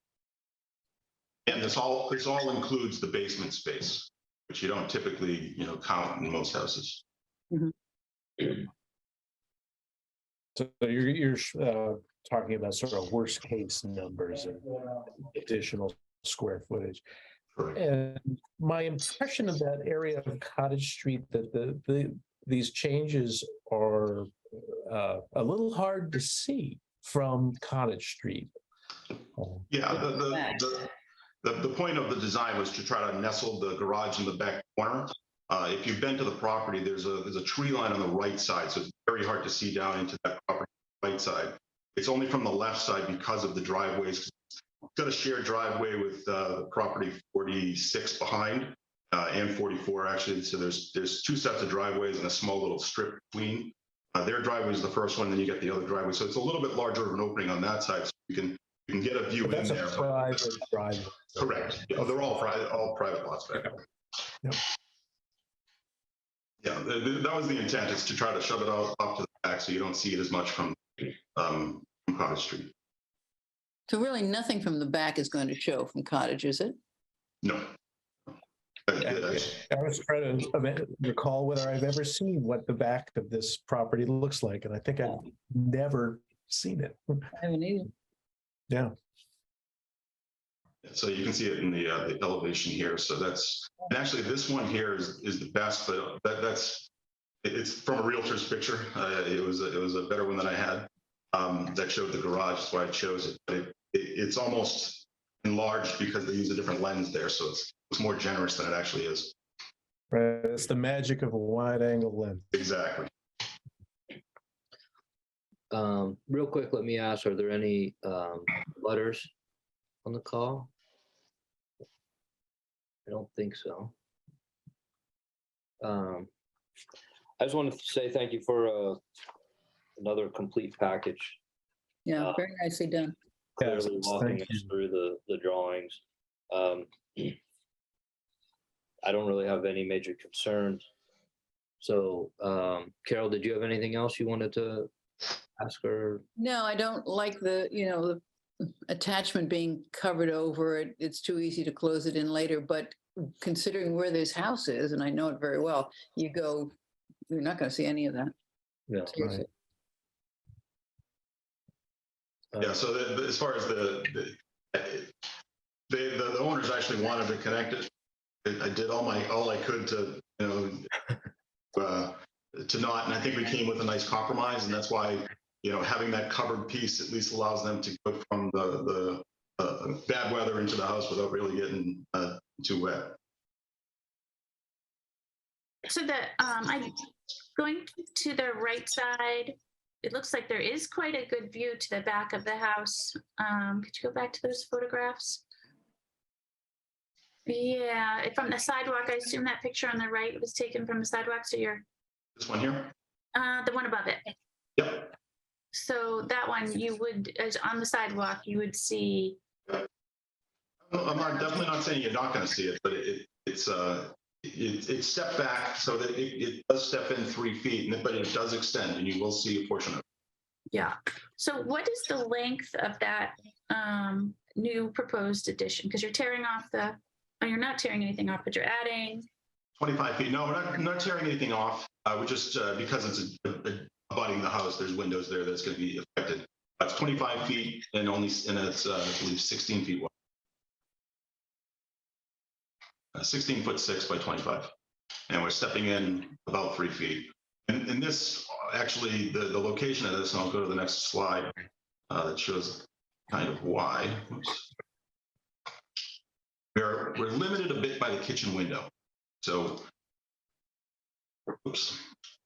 And this all includes the basement space, which you don't typically, count in most houses. So you're talking about sort of worst case numbers and additional square footage. Correct. And my impression of that area of Cottage Street, that these changes are a little hard to see from Cottage Street. Yeah, the point of the design was to try to nestle the garage in the back corner. If you've been to the property, there's a tree line on the right side, so it's very hard to see down into that property right side. It's only from the left side because of the driveways. It's got a shared driveway with property 46 behind and 44 actually. So there's two sets of driveways and a small little strip between. Their driveway is the first one, then you get the other driveway. So it's a little bit larger of an opening on that side, so you can get a view in there. That's a private driveway. Correct. Yeah, they're all private lots back there. Yep. Yeah, that was the intent, is to try to shove it all up to the back so you don't see it as much from Cottage Street. So really nothing from the back is going to show from Cottage, is it? No. I was trying to recall whether I've ever seen what the back of this property looks like, and I think I've never seen it. I haven't either. Yeah. So you can see it in the elevation here. So and actually this one here is the best, but it's from a realtor's picture. It was a better one than I had that showed the garage. That's why I chose it. But it's almost enlarged because they use a different lens there. So it's more generous than it actually is. Right. It's the magic of a wide angle lens. Exactly. Real quick, let me ask, are there any butters on the call? I don't think so. I just wanted to say thank you for another complete package. Yeah, very nicely done. Clearly Yes, walking thank us through the drawings. I don't really have any major concerns. So, Carol, did you have anything else you wanted to ask her? No, I don't like the attachment being covered over it. It's too easy to close it in later, but considering where this house is, and I know it very well, you're not going to see any of that. No. Seriously. Yeah. So as far as the owners actually wanted to connect it. I did all I could to, to not, and I think we came with a nice compromise, and that's why, having that covered piece at least allows them to go from the bad weather into the house without really getting too wet. So I'm going to the right side. It looks like there is quite a good view to the back of the house. Could you go back to those photographs? Yeah, from the sidewalk, I assume that picture on the right was taken from the sidewalk. So you're This one here? the one above it. Yep. So that one you would, as on the sidewalk, you would see. I'm definitely not saying you're not going to see it, but it's stepped back so that it does step in 3 feet, but it does extend, and you will see a portion of it. Yeah. So what is the length of that new proposed addition? Because you're tearing off you're not tearing anything off, but you're adding 25 feet. No, we're not tearing anything off. We're just, because it's abutting the house, there's windows there that's going to be affected. It's 25 feet and it's, I believe, 16 feet wide. 16'6" by 25. And we're stepping in about 3 feet. And this, actually, the location of this, and I'll go to the next slide, that shows kind of why. Oops. We're limited a bit by the kitchen window. So, oops.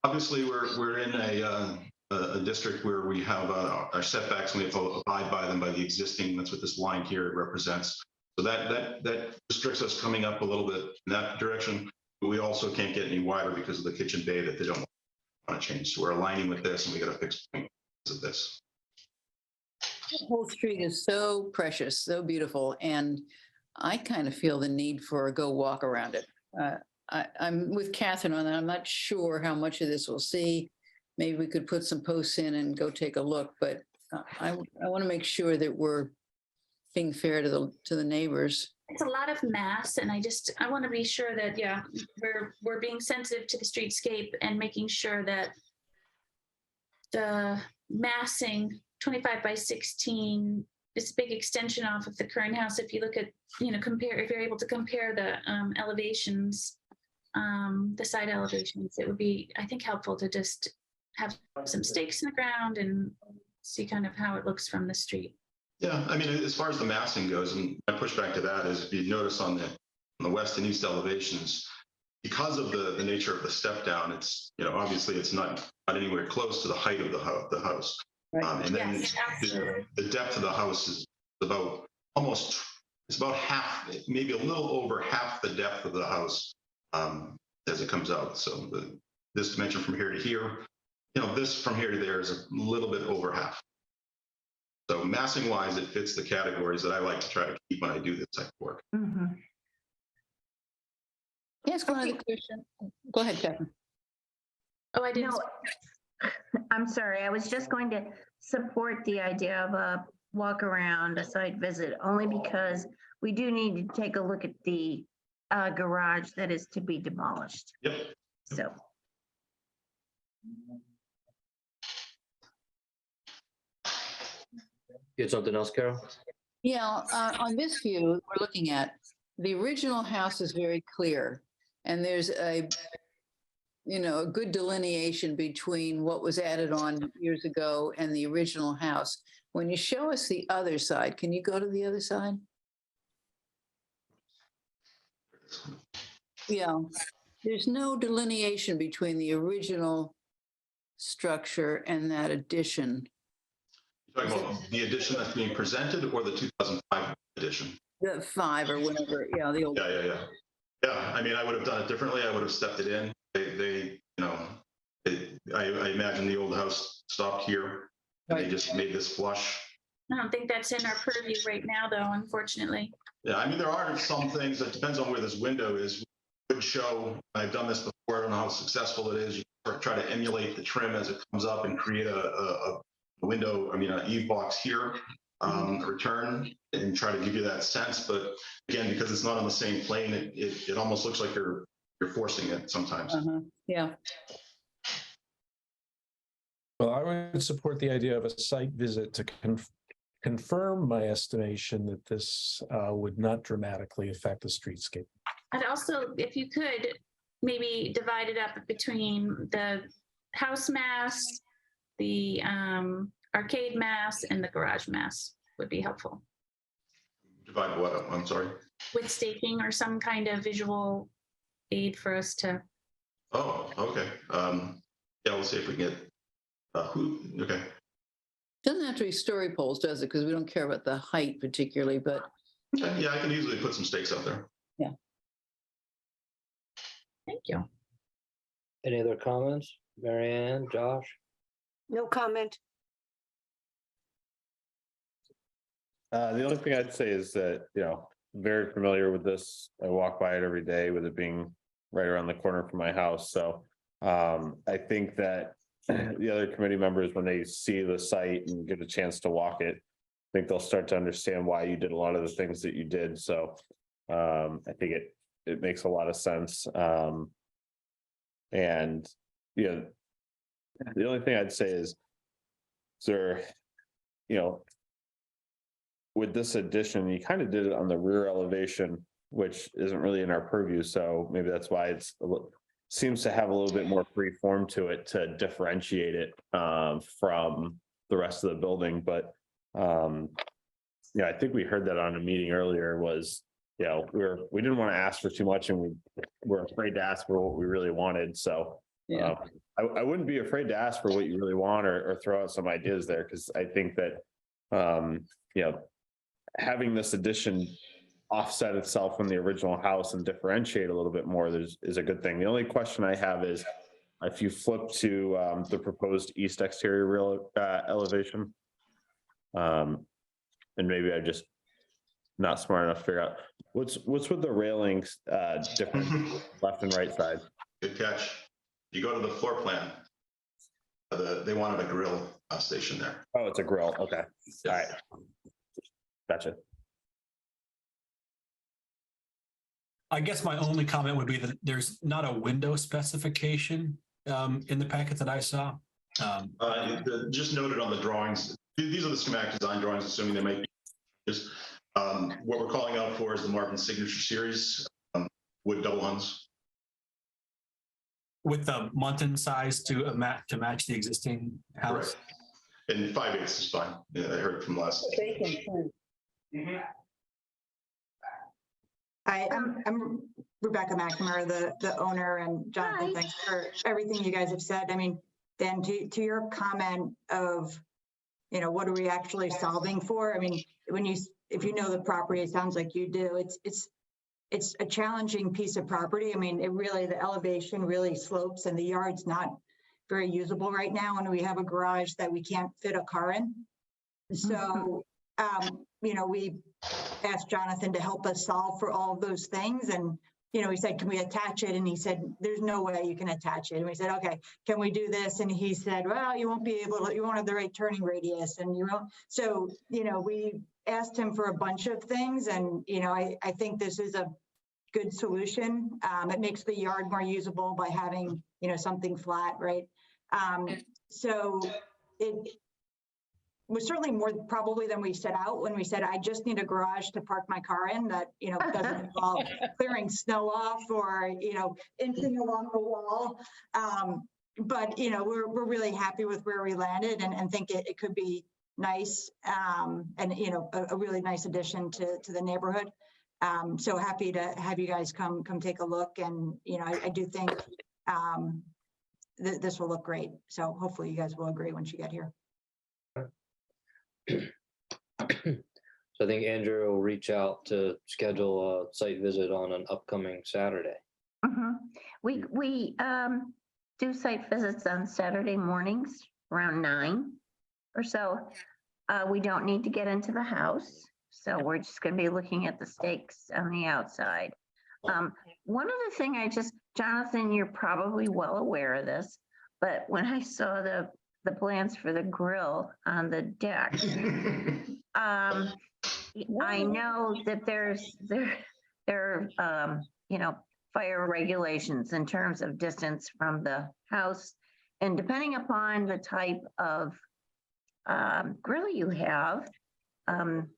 Obviously, we're in a district where we have our setbacks, and we have to abide by them by the existing. That's what this line here represents. So that restricts us coming up a little bit in that direction. But we also can't get any wider because of the kitchen bay that they don't want to change. So we're aligning with this, and we got a fixed point because of this. The whole street is so precious, so beautiful, and I kind of feel the need for a go walk around it. I'm with Catherine on that. I'm not sure how much of this we'll see. Maybe we could put some posts in and go take a look, but I want to make sure that we're being fair to the neighbors. It's a lot of mass, and I want to be sure that we're being sensitive to the streetscape and making sure that the massing 25 by 16 is a big extension off of the current house. If you look at if you're able to compare the elevations, the side elevations, it would be, I think, helpful to just have some stakes in the ground and see kind of how it looks from the street. Yeah, I mean, as far as the massing goes, and my pushback to that is, if you notice on the west and east elevations, because of the nature of the step down, it's, obviously it's not anywhere close to the height of the house. Right. And then Yes, the depth of the house is about it's about half, maybe a little over half the depth of the house as it comes out. So this dimension from here to here, this from here to there is a little bit over half. So massing wise, it fits the categories that I like to try to keep when I do this type of work. Mhm. Yes, one other question. Go ahead, Catherine. Oh, I didn't. No, I'm sorry. I was just going to support the idea of a walk around, a site visit, only because we do need to take a look at the garage that is to be demolished. Yep. So. You had something else, Carol? Yeah, on this view we're looking at, the original house is very clear, and there's a good delineation between what was added on years ago and the original house. When you show us the other side, can you go to the other side? Yeah, there's no delineation between the original structure and that addition. You're talking about the edition that's being presented, or the 2005 edition? The 5 or whatever, the old. Yeah. I mean, I would have done it differently. I would have stepped it in. I imagine the old house stopped here, and they just made this flush. I don't think that's in our purview right now, though, unfortunately. Yeah, I mean, there are some things that depends on where this window is. Would show, I've done this before, I don't know how successful it is. You try to emulate the trim as it comes up and create a window, an eave box here, return, and try to give you that sense. But again, because it's not on the same plane, it almost looks like you're forcing it sometimes. Yeah. Well, I would support the idea of a site visit to confirm my estimation that this would not dramatically affect the streetscape. And also, if you could, maybe divide it up between the house mass, the arcade mass, and the garage mass would be helpful. Divide what up? I'm sorry. With staking or some kind of visual aid for us to. Oh, okay. Yeah, we'll see if we can get, okay. Doesn't have to be story poles, does it? Because we don't care about the height particularly, but Okay, yeah, I can easily put some stakes up there. Thank you. Any other comments? Mary Ann, Josh? No comment. The only thing I'd say is that, very familiar with this. I walk by it every day with it being right around the corner from my house. So I think that the other committee members, when they see the site and get a chance to walk it, I think they'll start to understand why you did a lot of the things that you did. So I think it makes a lot of sense. And, the only thing I'd say is there, with this addition, you kind of did it on the rear elevation, which isn't really in our purview. So maybe that's why it's seems to have a little bit more free form to it to differentiate it from the rest of the building. But I think we heard that on a meeting earlier was, we didn't want to ask for too much and we were afraid to ask for what we really wanted. So yeah. I wouldn't be afraid to ask for what you really want or throw out some ideas there, because I think that having this addition offset itself from the original house and differentiate a little bit more is a good thing. The only question I have is if you flip to the proposed east exterior elevation, and maybe I'm just not smart enough to figure out what's with the railings different left and right side. Good catch. You go to the floor plan. They wanted a grill station there. Oh, it's a grill. Okay. All right. Gotcha. I guess my only comment would be that there's not a window specification in the packet that I saw. Just noted on the drawings, these are the schematic design drawings, assuming they might be. Just, what we're calling out for is the Marvin Signature Series wood double hungs. With the Muntin size to match the existing house. Correct. And 5/8 is fine. Yeah, I heard from last. I'm Rebecca McNamara, the owner, and Jonathan, Hi. thanks for everything you guys have said. I mean, Dan, to your comment of, what are we actually solving for? I mean, if you know the property, it sounds like you do. It's a challenging piece of property. I mean, the elevation really slopes and the yard's not very usable right now. And we have a garage that we can't fit a car in. So, we asked Jonathan to help us solve for all of those things. And, he said, can we attach it? And he said, there's no way you can attach it. And we said, okay, can we do this? And he said, well, you won't be able to, you won't have the right turning radius and you won't. So, we asked him for a bunch of things. And, I think this is a good solution. It makes the yard more usable by having, something flat, right? So it was certainly more probably than we set out when we said, I just need a garage to park my car in that, doesn't involve clearing snow off or, inching along the wall. But, we're really happy with where we landed and think it could be nice and, a really nice addition to the neighborhood. So happy to have you guys come take a look. And, I do think this will look great. So hopefully you guys will agree once you get here. So I think Andrew will reach out to schedule a site visit on an upcoming Saturday. We do site visits on Saturday mornings around 9 or so. We don't need to get into the house. So we're just going to be looking at the stakes on the outside. One other thing Jonathan, you're probably well aware of this, but when I saw the plans for the grill on the deck, I know that there are fire regulations in terms of distance from the house, and depending upon the type of grill you have,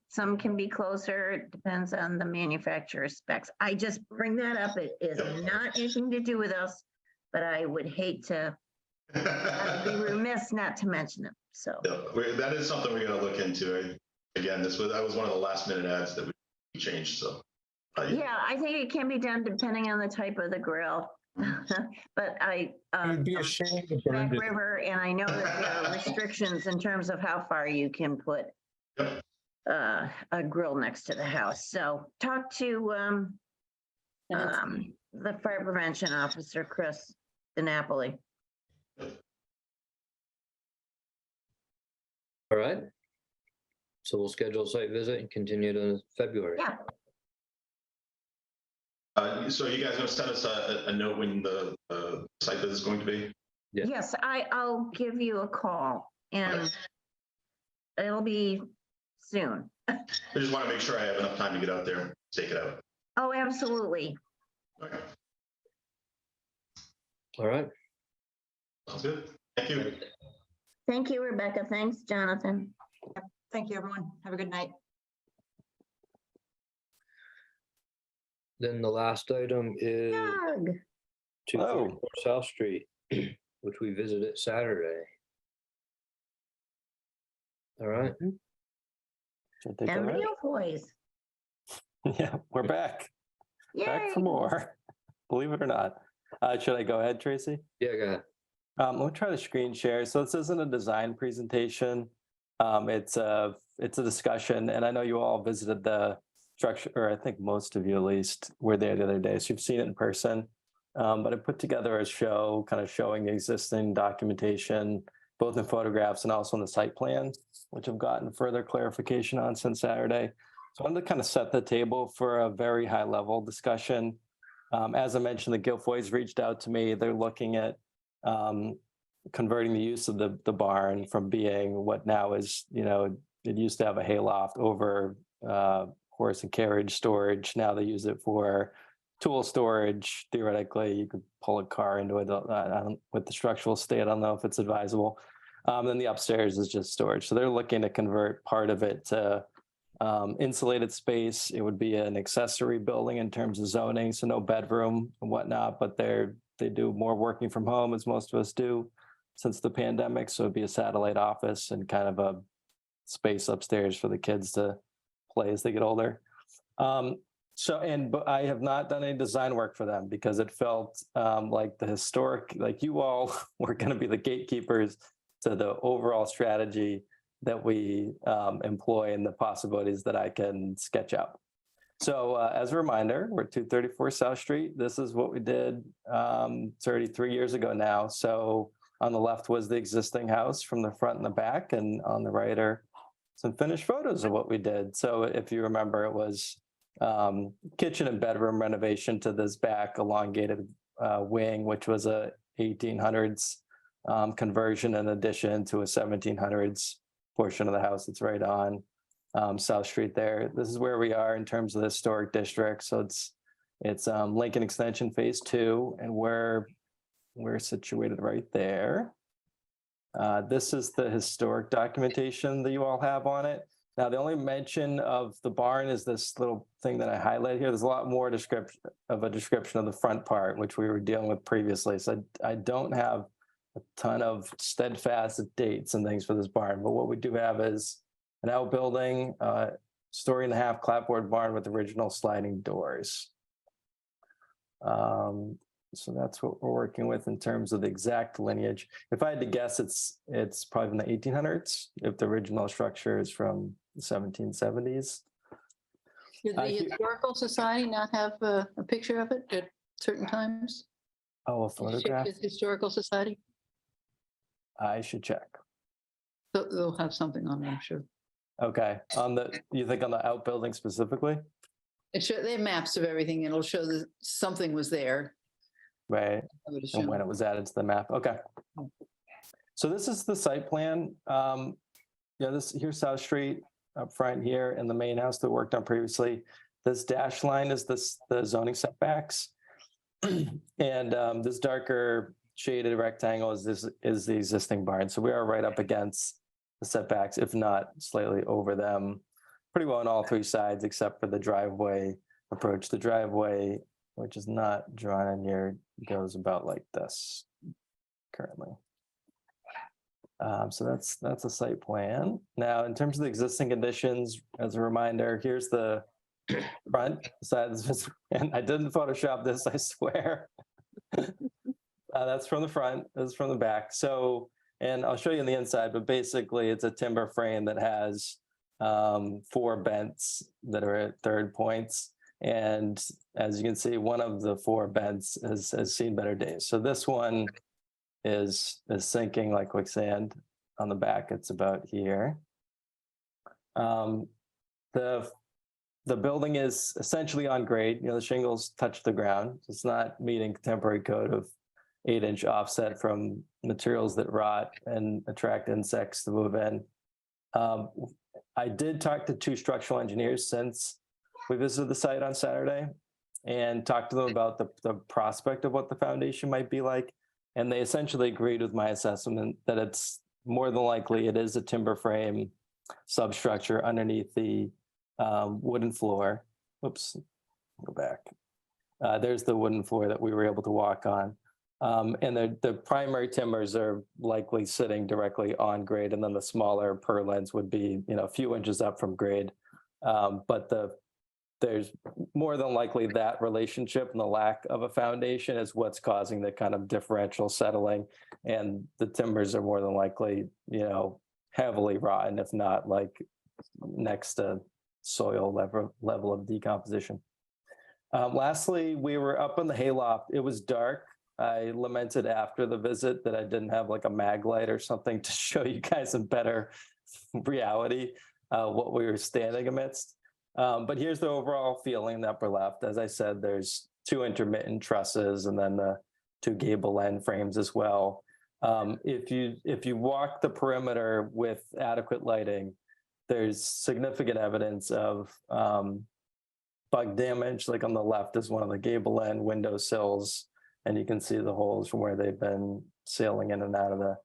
Some can be closer, it depends on the manufacturer's specs. I just bring that up. It is not anything to do with us, but I would hate to I'd be remiss not to mention it, so. Yeah, that is something we're gonna look into. Again, that was one of the last minute ads that we changed, so. Yeah, I think it can be done depending on the type of the grill. But It would be a shame to burn Back it. River, and I know that there are restrictions in terms of how far you can put a grill next to the house. So talk to the fire prevention officer, Chris DiNapoli. All right. So we'll schedule a site visit and continue to February. Yeah. So you guys gonna send us a note when the site visit is going to be? Yeah. Yes, I'll give you a call and it'll be soon. I just want to make sure I have enough time to get out there, stake it out. Oh, absolutely. Okay, All right. sounds good. Thank you. Thank you, Rebecca. Thanks, Jonathan. Thank you, everyone. Have a good night. Then the last item is Doug. 234 South Street, which we visited Saturday. All right. Should I take that, And right? real boys. Yeah, we're back. Back Yay. for more. Believe it or not. Should I go ahead, Tracy? Yeah, go ahead. Let me try to screen share. So this isn't a design presentation. It's a discussion, and I know you all visited the structure, or I think most of you at least were there the other day, so you've seen it in person. But I put together a show kind of showing the existing documentation, both in photographs and also in the site plan, which I've gotten further clarification on since Saturday. So I wanted to kind of set the table for a very high level discussion. As I mentioned, the Guilfoyles reached out to me. They're looking at converting the use of the barn from being what now is, it used to have a hayloft over horse and carriage storage. Now they use it for tool storage. Theoretically, you could pull a car into it. With the structural state, I don't know if it's advisable. Then the upstairs is just storage. So they're looking to convert part of it to insulated space. It would be an accessory building in terms of zoning, so no bedroom and whatnot, but they do more working from home, as most of us do since the pandemic. So it'd be a satellite office and kind of a space upstairs for the kids to play as they get older. But I have not done any design work for them because it felt like the historic, like you all were going to be the gatekeepers to the overall strategy that we employ and the possibilities that I can sketch out. So as a reminder, we're 234 South Street. This is what we did 33 years ago now. So on the left was the existing house from the front and the back, and on the right are some finished photos of what we did. So if you remember, it was kitchen and bedroom renovation to this back elongated wing, which was a 1800s conversion in addition to a 1700s portion of the house that's right on South Street there. This is where we are in terms of the historic district. So it's Lincoln Extension Phase 2, and we're situated right there. This is the historic documentation that you all have on it. Now, the only mention of the barn is this little thing that I highlighted here. There's a lot more description of the front part, which we were dealing with previously. So I don't have a ton of steadfast dates and things for this barn, but what we do have is an outbuilding, 1.5-story clapboard barn with original sliding doors. So that's what we're working with in terms of the exact lineage. If I had to guess, it's probably in the 1800s, if the original structure is from the 1770s. Did the Historical Society not have a picture of it at certain times? Oh, a photograph? Historical Society? I should check. They'll have something on it, I'm sure. Okay, you think on the outbuilding specifically? They have maps of everything. It'll show that something was there. Right, I would and assume. when it was added to the map. Okay. So this is the site plan. Here's South Street up front here, and the main house that worked on previously. This dash line is the zoning setbacks. And this darker shaded rectangle is the existing barn. So we are right up against the setbacks, if not slightly over them. pretty well on all three sides, except for the driveway approach. The driveway, which is not drawn in here, goes about like this currently. So that's a site plan. Now, in terms of the existing conditions, as a reminder, here's the front side. And I didn't Photoshop this, I swear. That's from the front, this is from the back. So, and I'll show you on the inside, but basically it's a timber frame that has 4 bents that are at third points. And as you can see, one of the 4 bents has seen better days. So this one is sinking like quicksand. On the back, it's about here. The building is essentially on grade. The shingles touch the ground. It's not meeting contemporary code of 8-inch offset from materials that rot and attract insects to move in. I did talk to 2 structural engineers since we visited the site on Saturday and talked to them about the prospect of what the foundation might be like. And they essentially agreed with my assessment that it's more than likely it is a timber frame substructure underneath the wooden floor. Oops, go back. There's the wooden floor that we were able to walk on. And the primary timbers are likely sitting directly on grade, and then the smaller purlins would be, a few inches up from grade. But there's more than likely that relationship and the lack of a foundation is what's causing the kind of differential settling. And the timbers are more than likely, heavily rotten, if not like next to soil level of decomposition. Lastly, we were up in the hayloft. It was dark. I lamented after the visit that I didn't have like a mag light or something to show you guys in better reality what we were standing amidst. But here's the overall feeling in the upper left. As I said, there's 2 intermittent trusses and then the 2 gable end frames as well. If you walk the perimeter with adequate lighting, there's significant evidence of bug damage. Like on the left is one of the gable end window sills, and you can see the holes from where they've been sailing in and out of the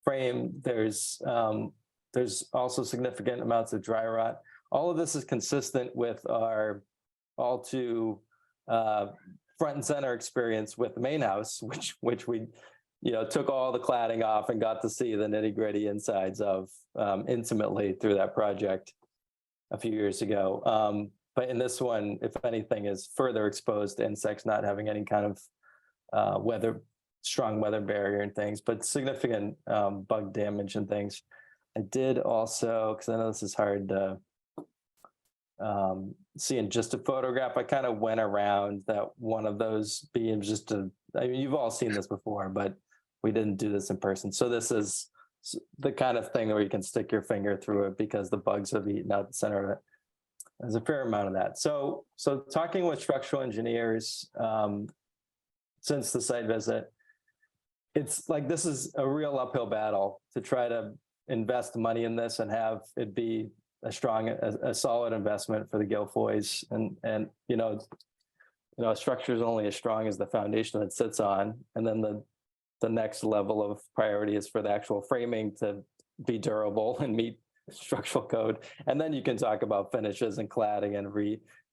frame. There's also significant amounts of dry rot. All of this is consistent with our all too front and center experience with the main house, which we, took all the cladding off and got to see the nitty gritty insides of intimately through that project a few years ago. But in this one, if anything, is further exposed to insects not having any kind of strong weather barrier and things, but significant bug damage and things. I did also, because I know this is hard to see in just a photograph, I kind of went around that one of those beams you've all seen this before, but we didn't do this in person. So this is the kind of thing where you can stick your finger through it because the bugs have eaten out the center of it. There's a fair amount of that. So talking with structural engineers since the site visit, it's like this is a real uphill battle to try to invest money in this and have it be a solid investment for the Guilfoys. And a structure is only as strong as the foundation that sits on. And then the next level of priority is for the actual framing to be durable and meet structural code. And then you can talk about finishes and cladding and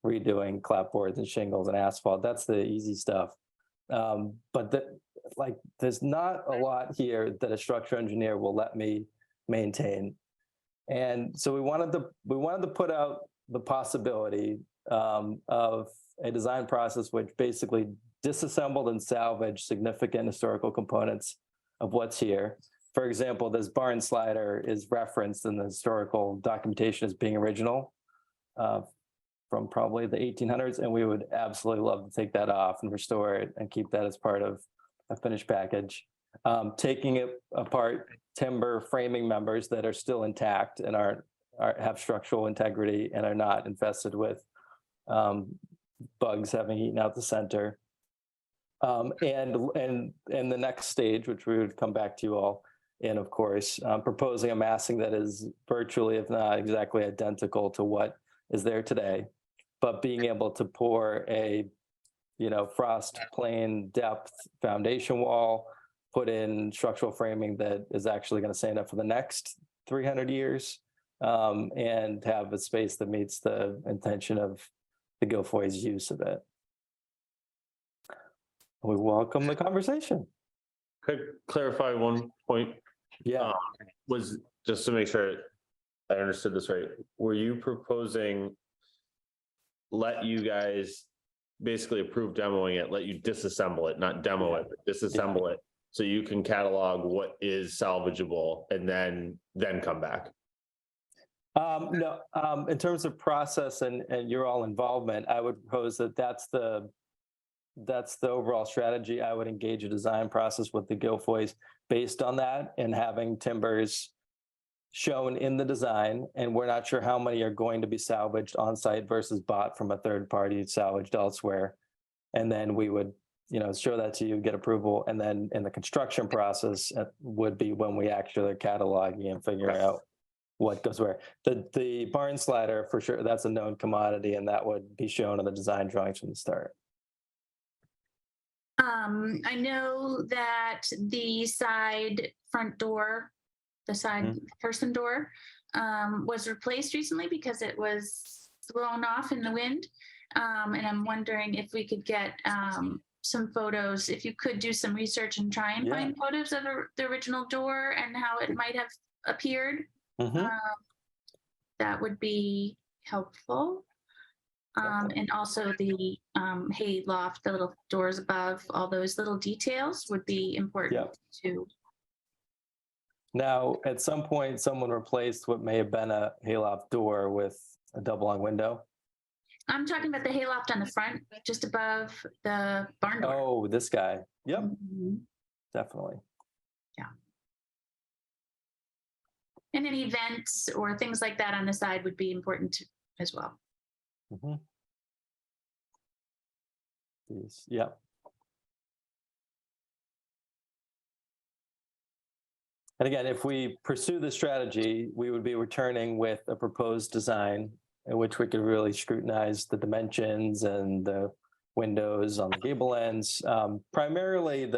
redoing clapboards and shingles and asphalt. That's the easy stuff. But there's not a lot here that a structural engineer will let me maintain. And so we wanted to put out the possibility of a design process which basically disassembled and salvaged significant historical components of what's here. For example, this barn slider is referenced in the historical documentation as being original from probably the 1800s, and we would absolutely love to take that off and restore it and keep that as part of a finished package. Taking it apart, timber framing members that are still intact and have structural integrity and are not infested with bugs having eaten out the center. And the next stage, which we would come back to you all in, of course, proposing a massing that is virtually, if not exactly identical to what is there today, but being able to pour a, frost plane depth foundation wall, put in structural framing that is actually going to stand up for the next 300 years, and have a space that meets the intention of the Guilfoyle's use of it. We welcome the conversation. Could I clarify one point? Yeah. Was just to make sure I understood this right. Were you proposing let you guys basically approve demoing it, let you disassemble it, not demo it, but disassemble it, so you can catalog what is salvageable and then come back? No, in terms of process and your all involvement, I would propose that that's the overall strategy. I would engage a design process with the Guilfoyles based on that and having timbers shown in the design. And we're not sure how many are going to be salvaged on site versus bought from a third party salvaged elsewhere. And then we would, show that to you, get approval. And then in the construction process would be when we actually are cataloging and figuring out what goes where. The barn slider, for sure, that's a known commodity, and that would be shown in the design drawings from the start. I know that the side front door, the side person door, was replaced recently because it was blown off in the wind. And I'm wondering if we could get some photos, if you could do some research and try and find photos of the original door and how it might have appeared. That would be helpful. And also the hay loft, the little doors above, all those little details would be important too. Now, at some point, someone replaced what may have been a hayloft door with a double-hung window. I'm talking about the hayloft on the front, just above the barn door. Oh, this guy. Yep, definitely. Yeah. And any vents or things like that on the side would be important as well. Yeah. And again, if we pursue the strategy, we would be returning with a proposed design in which we could really scrutinize the dimensions and the windows on the gable ends. Primarily,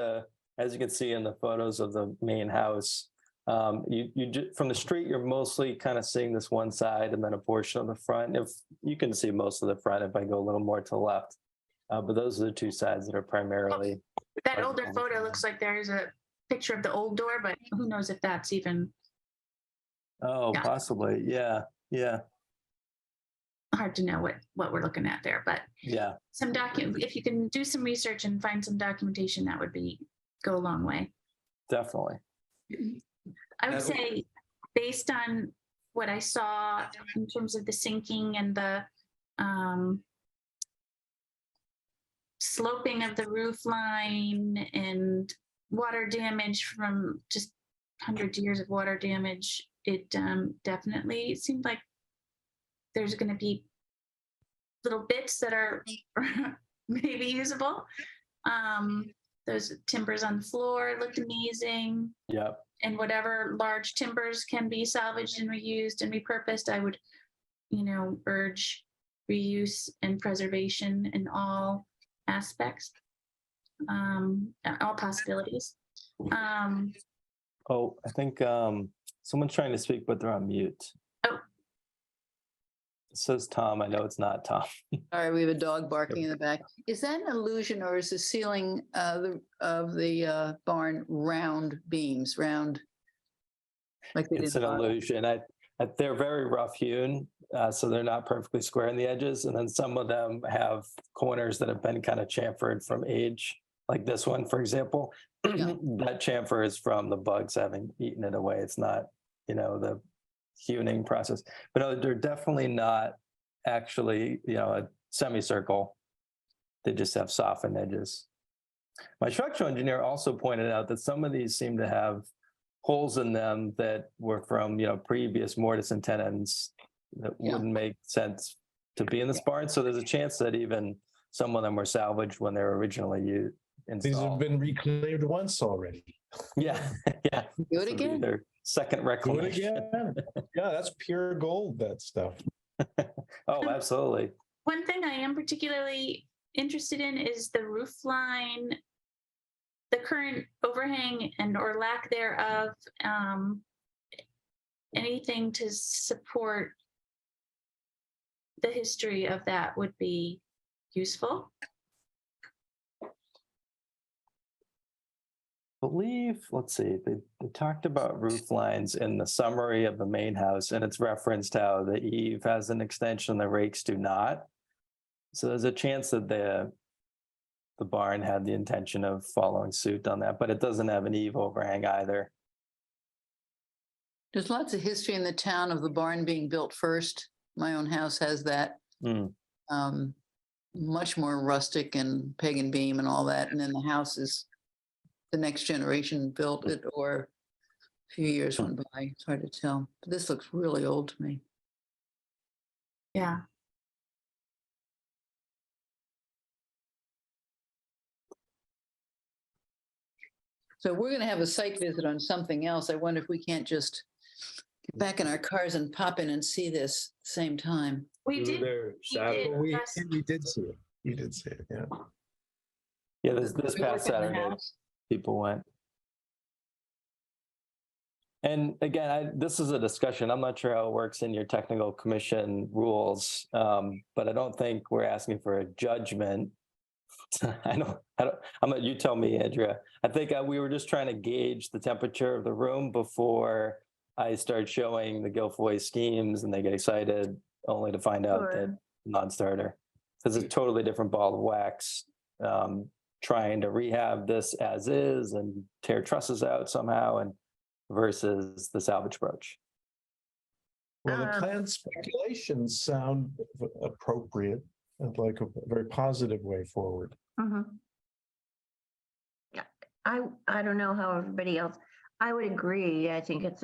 as you can see in the photos of the main house, from the street, you're mostly kind of seeing this one side and then a portion of the front. If you can see most of the front, if I go a little more to the left, but those are the two sides that are primarily. That older photo looks like there's a picture of the old door, but who knows if that's even. Oh, possibly. Yeah. Hard to know what we're looking at there, but some if you can do some research and find some documentation, that would go a long way. Definitely. I would say, based on what I saw in terms of the sinking and the sloping of the roof line and water damage from just hundreds of years of water damage, it definitely seemed like there's going to be little bits that are maybe usable. Those timbers on the floor looked amazing. Yep. And whatever large timbers can be salvaged and reused and repurposed, I would, urge reuse and preservation in all aspects, all possibilities. I think someone's trying to speak, but they're on mute. Oh. It says Tom. I know it's not Tom. Sorry, we have a dog barking in the back. Is that an illusion, or is the ceiling of the barn round beams, round? Like It's an illusion. They're very rough hewn, so they're not perfectly square in the edges. And then some of them have corners that have been kind of chamfered from age, like this one, for example. That chamfer is from the bugs having eaten it away. It's not, the hewing process. But no, they're definitely not actually, a semicircle. They just have softened edges. My structural engineer also pointed out that some of these seem to have holes in them that were from, previous mortise and tenons that wouldn't make sense to be in this barn. So there's a chance that even some of them were salvaged when they were originally used. These have been reclaimed once already. Yeah. Do it again. Their second reclamation. Yeah, that's pure gold, that stuff. Oh, absolutely. One thing I am particularly interested in is the roof line, the current overhang and or lack thereof. anything to support the history of that would be useful. Believe, let's see, they talked about roof lines in the summary of the main house, and it's referenced how the eave has an extension, the rakes do not. So there's a chance that the barn had the intention of following suit on that, but it doesn't have an eave overhang either. There's lots of history in the town of the barn being built first. My own house has that. Much more rustic and pagan beam and all that. And then the house is, the next generation built it, or a few years went by. It's hard to tell. But this looks really old to me. Yeah. So we're going to have a site visit on something else. I wonder if we can't just get back in our cars and pop in and see this at the same time. We did. Saturday. We did see it. We did see it, yeah. Yeah, this past Saturday, people went. And again, this is a discussion. I'm not sure how it works in your technical commission rules, but I don't think we're asking for a judgment. You tell me, Andrea. I think we were just trying to gauge the temperature of the room before I start showing the Guilfoyle schemes, and they get excited only to find out that non-starter. Because it's a totally different ball of wax. Trying to rehab this as is and tear trusses out somehow, and versus the salvage approach. Well, the planned speculations sound appropriate and like a very positive way forward. Yeah, I don't know how everybody else, I would agree. I think it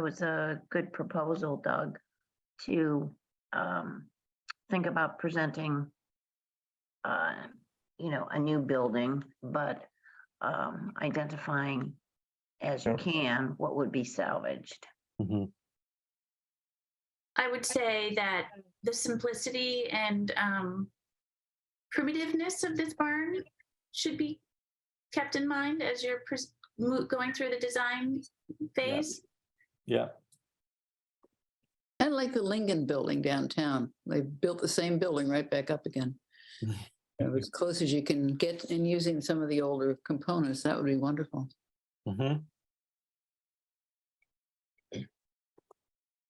was a good proposal, Doug, to think about presenting a new building, but identifying as you can what would be salvaged. I would say that the simplicity and primitiveness of this barn should be kept in mind as you're going through the design phase. Yeah. I like the Lincoln building downtown. They built the same building right back up again. As close as you can get in using some of the older components, that would be wonderful.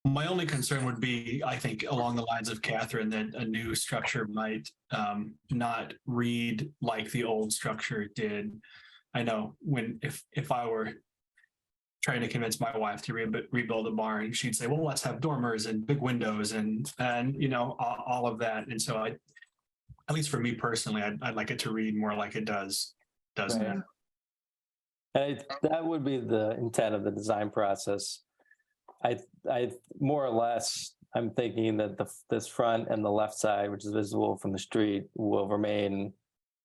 My only concern would be, I think, along the lines of Catherine, that a new structure might not read like the old structure did. I know if I were trying to convince my wife to rebuild a barn, she'd say, well, let's have dormers and big windows and all of that. And so at least for me personally, I'd like it to read more like it does now. And that would be the intent of the design process. I more or less, I'm thinking that this front and the left side, which is visible from the street, will remain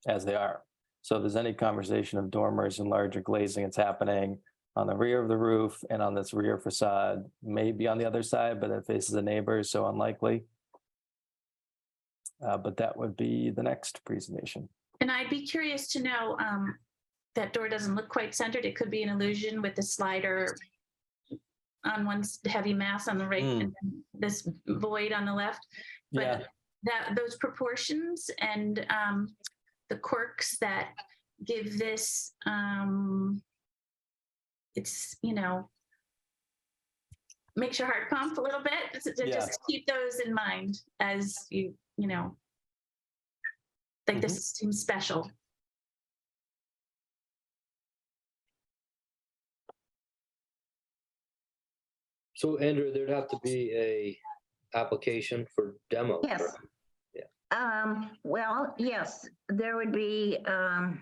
as they are. So if there's any conversation of dormers and larger glazing, it's happening on the rear of the roof and on this rear facade, maybe on the other side, but it faces a neighbor, so unlikely. But that would be the next presentation. And I'd be curious to know, that door doesn't look quite centered. It could be an illusion with the slider on one heavy mass on the right and then this void on the left. But those proportions and the quirks that give this, it's, makes your heart pump a little bit. So just keep those in mind as like this seems special. So Andrew, there'd have to be a application for demo. Yes. Well, yes, there would be an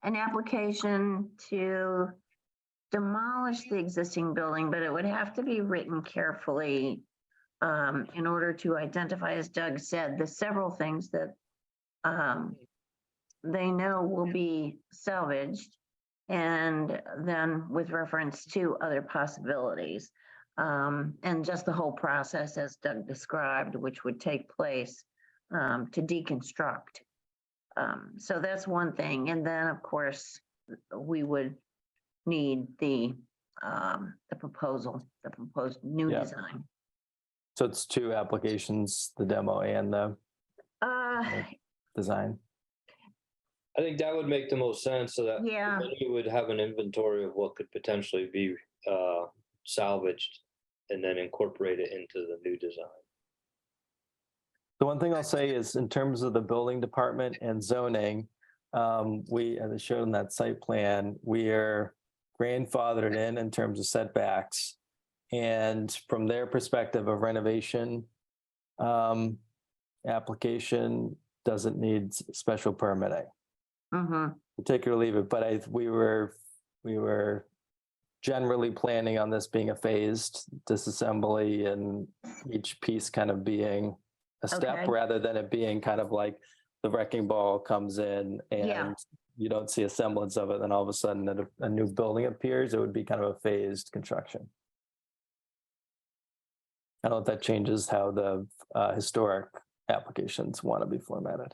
application to demolish the existing building, but it would have to be written carefully in order to identify, as Doug said, the several things that they know will be salvaged, and then with reference to other possibilities. And just the whole process as Doug described, which would take place to deconstruct. So that's one thing. And then, of course, we would need the the proposed new Yeah. design. So it's two applications, the demo and the Uh, design. I think that would make the most sense so that yeah, then you would have an inventory of what could potentially be salvaged and then incorporate it into the new design. The one thing I'll say is in terms of the building department and zoning, we, as I showed in that site plan, we are grandfathered in terms of setbacks. And from their perspective of renovation, application doesn't need special permitting. Take it or leave it, but we were generally planning on this being a phased disassembly and each piece kind of being a step Okay. rather than it being kind of like the wrecking ball comes in and Yeah. you don't see a semblance of it, then all of a sudden a new building appears. It would be kind of a phased construction. I don't know if that changes how the historic applications want to be formatted.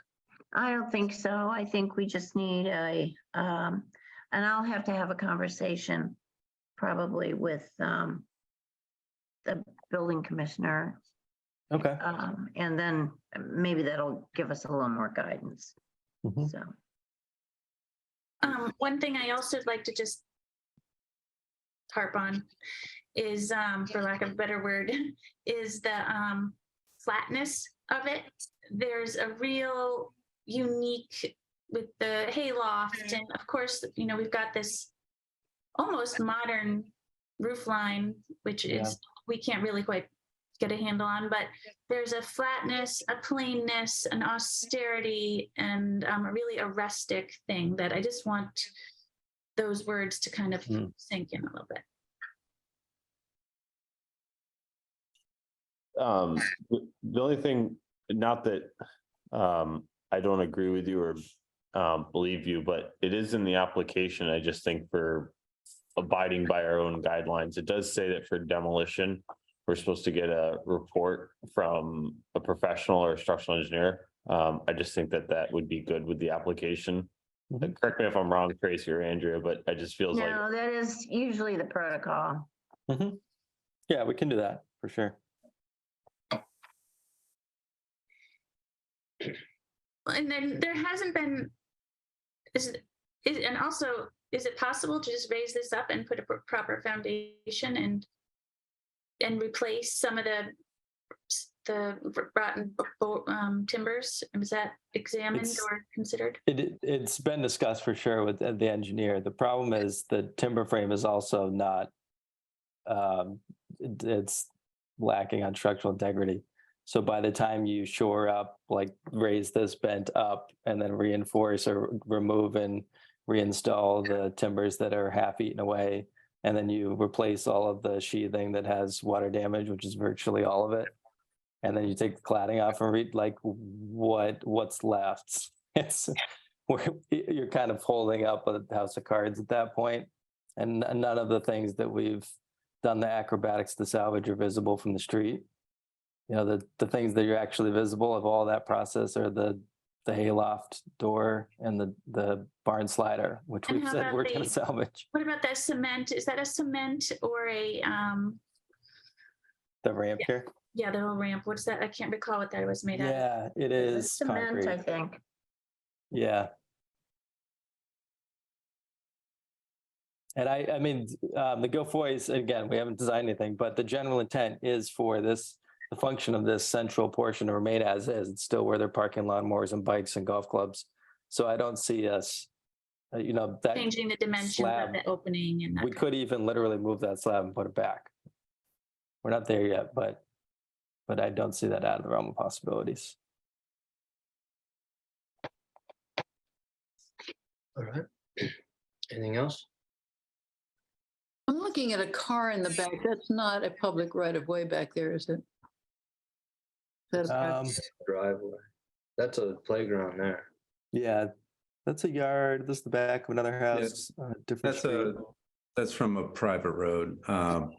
I don't think so. I think we just need and I'll have to have a conversation probably with the building commissioner. Okay. And then maybe that'll give us a little more guidance. Mhm. So, One thing I also would like to just harp on is, for lack of a better word, is the flatness of it. There's a real unique with the hayloft, and of course, you know, we've got this almost modern roof line, which is we can't really quite get a handle on, but there's a flatness, a plainness, an austerity, and really a rustic thing that I just want those words to kind of sink in a little bit. The only thing, not that I don't agree with you or believe you, but it is in the application. I just think for abiding by our own guidelines, it does say that for demolition, we're supposed to get a report from a professional or a structural engineer. I just think that that would be good with the application. Correct me if I'm wrong, Tracy or Andrea, but I just feels like. no, that is usually the protocol. Yeah, we can do that for sure. And then there hasn't been, and also, is it possible to just raise this up and put a proper foundation and replace some of the rotten timbers? Was that examined or considered? It's been discussed for sure with the engineer. The problem is the timber frame is also not, it's lacking on structural integrity. So by the time you shore up, like raise this bent up and then reinforce or remove and reinstall the timbers that are half eaten away, and then you replace all of the sheathing that has water damage, which is virtually all of it. And then you take the cladding off and read like what's left. You're kind of holding up a house of cards at that point. And none of the things that we've done the acrobatics to salvage are visible from the street. You know, the things that are actually visible of all that process are the hayloft door and the barn slider, which And we've how said about we're going to the- salvage. What about that cement? Is that a cement or a, The ramp here. yeah, the whole ramp? What's that? I can't recall what that was made out of. Yeah, it is Cement, concrete. I think. Yeah. And I mean, the GoFoys, again, we haven't designed anything, but the general intent is for this, the function of this central portion to remain as is. It's still where they're parking lawnmowers and bikes and golf clubs. So I don't see us, you know, that Changing the dimensions slab, of the opening and that. we could even literally move that slab and put it back. We're not there yet, but I don't see that out of the realm of possibilities. All right. Anything else? I'm looking at a car in the back. That's not a public right of way back there, is it? Is that a private- Driveway. That's a playground there. Yeah, that's a yard. This is the back of another house. Different street. That's from a private road.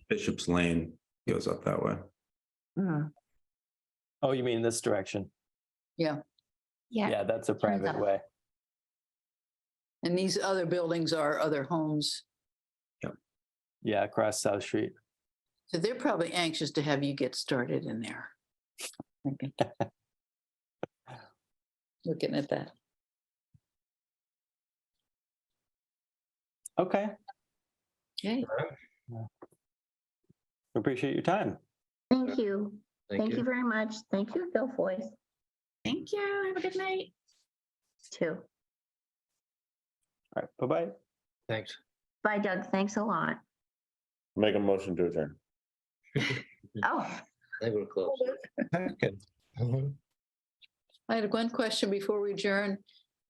Bishop's Lane goes up that way. Oh, you mean this direction? Yeah. Yeah, that's a private way. And these other buildings are other homes. Yeah, across South Street. So they're probably anxious to have you get started in there. Okay. Looking at that. Okay. Okay. Appreciate your time. Thank you. Thank Thank you you. very much. Thank you, Bill Foyce, Thank you. Have a good night. too. All right. Bye-bye. Thanks. Bye, Doug. Thanks a lot. Make a motion to adjourn. Oh, I think we're close. Second. I had one question before we adjourn.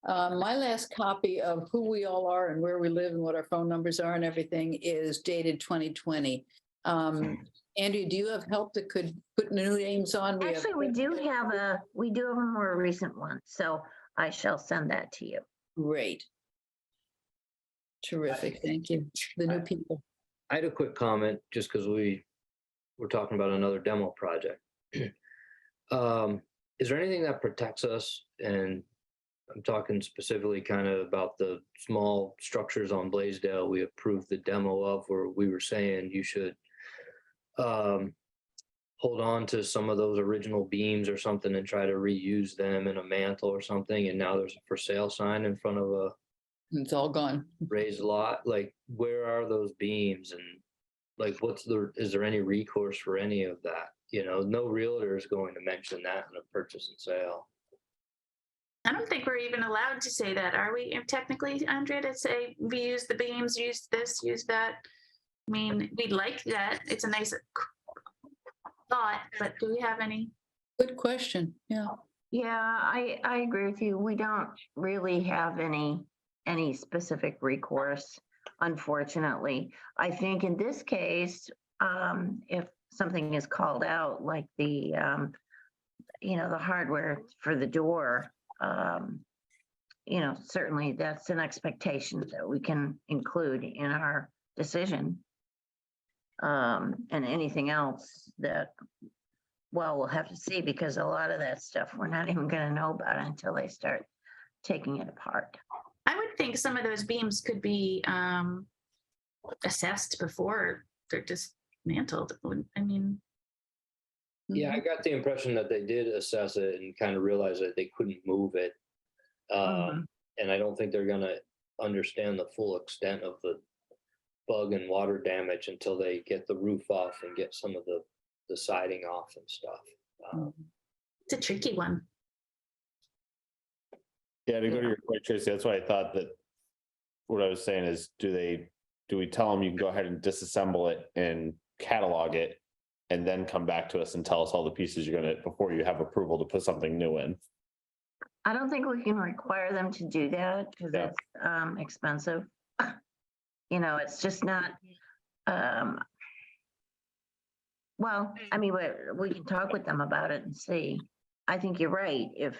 My last copy of who we all are and where we live and what our phone numbers are and everything is dated 2020. Andrea, do you have help that could put new names on? actually, we do have a more recent one, so I shall send that to you. Great. Terrific. Thank you. The new people. I had a quick comment, just because we're talking about another demo project. Is there anything that protects us? And I'm talking specifically kind of about the small structures on Blaisdell we approved the demo of, where we were saying you should hold on to some of those original beams or something and try to reuse them in a mantle or something. And now there's a for sale sign in front of a It's all gone. raised lot. Like, where are those beams? And like, is there any recourse for any of that? You know, no realtor is going to mention that in a purchase and sale. I don't think we're even allowed to say that, are we? Technically, Andrea, to say we use the beams, use this, use that. I mean, we'd like that. It's a nice thought, but do we have any? Good question. Yeah. Yeah, I agree with you. We don't really have any specific recourse, unfortunately. I think in this case, if something is called out, like the hardware for the door, certainly that's an expectation that we can include in our decision. And anything else that, well, we'll have to see, because a lot of that stuff we're not even going to know about until they start taking it apart. I would think some of those beams could be assessed before they're dismantled. I mean, Yeah, I got the impression that they did assess it and kind of realized that they couldn't move it. And I don't think they're going to understand the full extent of the bug and water damage until they get the roof off and get some of the siding off and stuff. it's a tricky one. Yeah, to go to your point, Tracy, that's why I thought that what I was saying is, do we tell them you can go ahead and disassemble it and catalog it and then come back to us and tell us all the pieces you're gonna, before you have approval to put something new in? I don't think we can require them to do that because it's expensive. It's just not, well, I mean, we can talk with them about it and see. I think you're right. If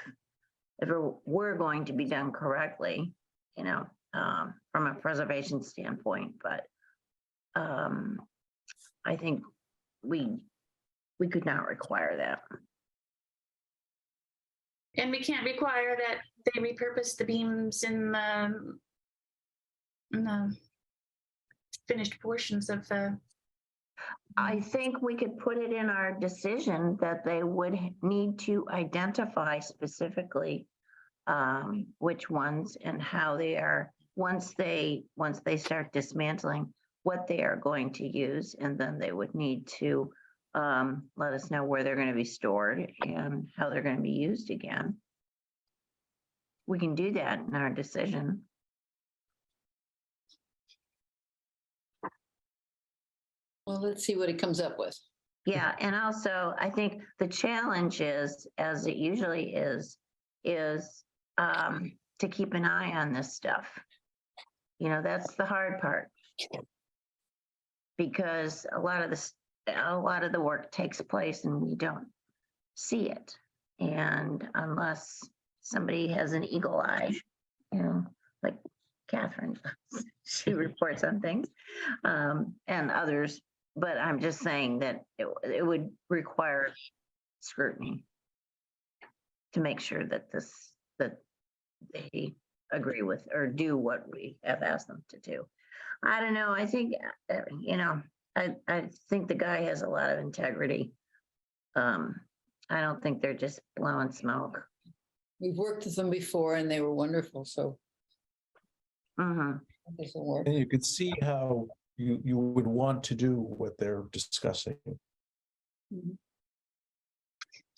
it were going to be done correctly, from a preservation standpoint, but I think we could not require that. And we can't require that they repurpose the beams in the finished portions of the. I think we could put it in our decision that they would need to identify specifically which ones and how they are, once they start dismantling, what they are going to use, and then they would need to let us know where they're going to be stored and how they're going to be used again. We can do that in our decision. Well, let's see what it comes up with. Yeah, and also I think the challenge is, as it usually is to keep an eye on this stuff. That's the hard part. Because a lot of the work takes place and we don't see it. And unless somebody has an eagle eye, like Catherine, she reports on things, and others. But I'm just saying that it would require scrutiny to make sure that they agree with or do what we have asked them to do. I don't know. I think, I think the guy has a lot of integrity. I don't think they're just blowing smoke. We've worked with them before and they were wonderful, so. Mhm. This will work. And you could see how you would want to do what they're discussing.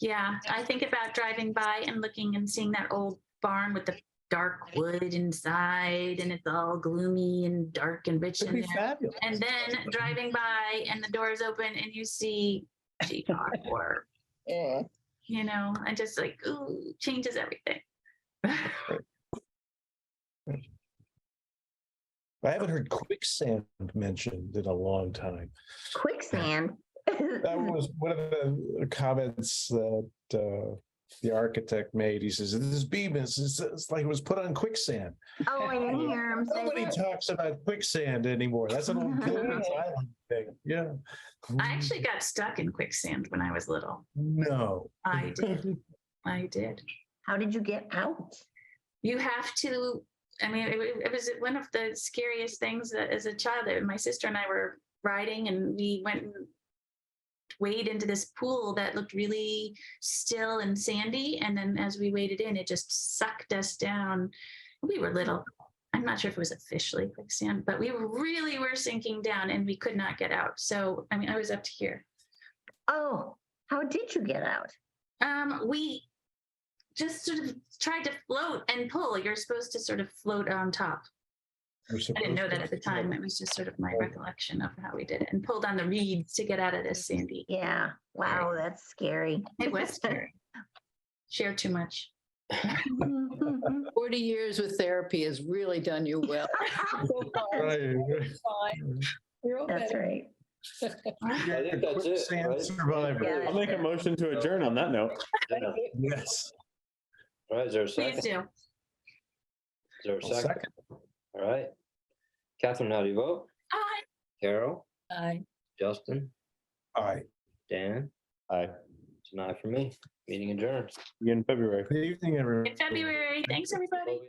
Yeah, I think about driving by and looking and seeing that old barn with the dark wood inside and it's all gloomy and dark and rich It'd in be there. fabulous. And then driving by and the doors open and you see or Yeah. and just like, ooh, changes everything. I haven't heard quicksand mentioned in a long time. Quicksand. That was one of the comments that the architect made. He says, this beam it's like it was put on quicksand. Oh, I didn't hear him say Nobody that. talks about quicksand anymore. That's an old Gilligan's Island thing. Yeah. I actually got stuck in quicksand when I was little. No. I did. I did. How did you get out? You have to, it was one of the scariest things that as a child that my sister and I were riding and we went and wade into this pool that looked really still and sandy. And then as we waded in, it just sucked us down. We were little. I'm not sure if it was officially quicksand, but we really were sinking down and we could not get out. So, I was up to here. Oh, how did you get out? We just sort of tried to float and pull. You're supposed to sort of float on top. I didn't know that at the time. It was just sort of my recollection of how we did it and pulled on the reeds to get out of this sandy. Yeah. Wow, that's scary. It was scary. Share too much. 40 years with therapy has really done you well. So far. Right. Fine. You're That's okay. right. I think that's it, Quicksand right? survivor. Yeah. I'll make a motion to adjourn on that note. Yes. All right, is there a Please second? do. Is there a I'll second? All right. Catherine, how do you vote? Aye. Carol, Aye. Justin, All right. Dan? Aye. It's an aye for me. Meeting adjourned. See you in February. Good evening, everyone. In February. Thanks, everybody.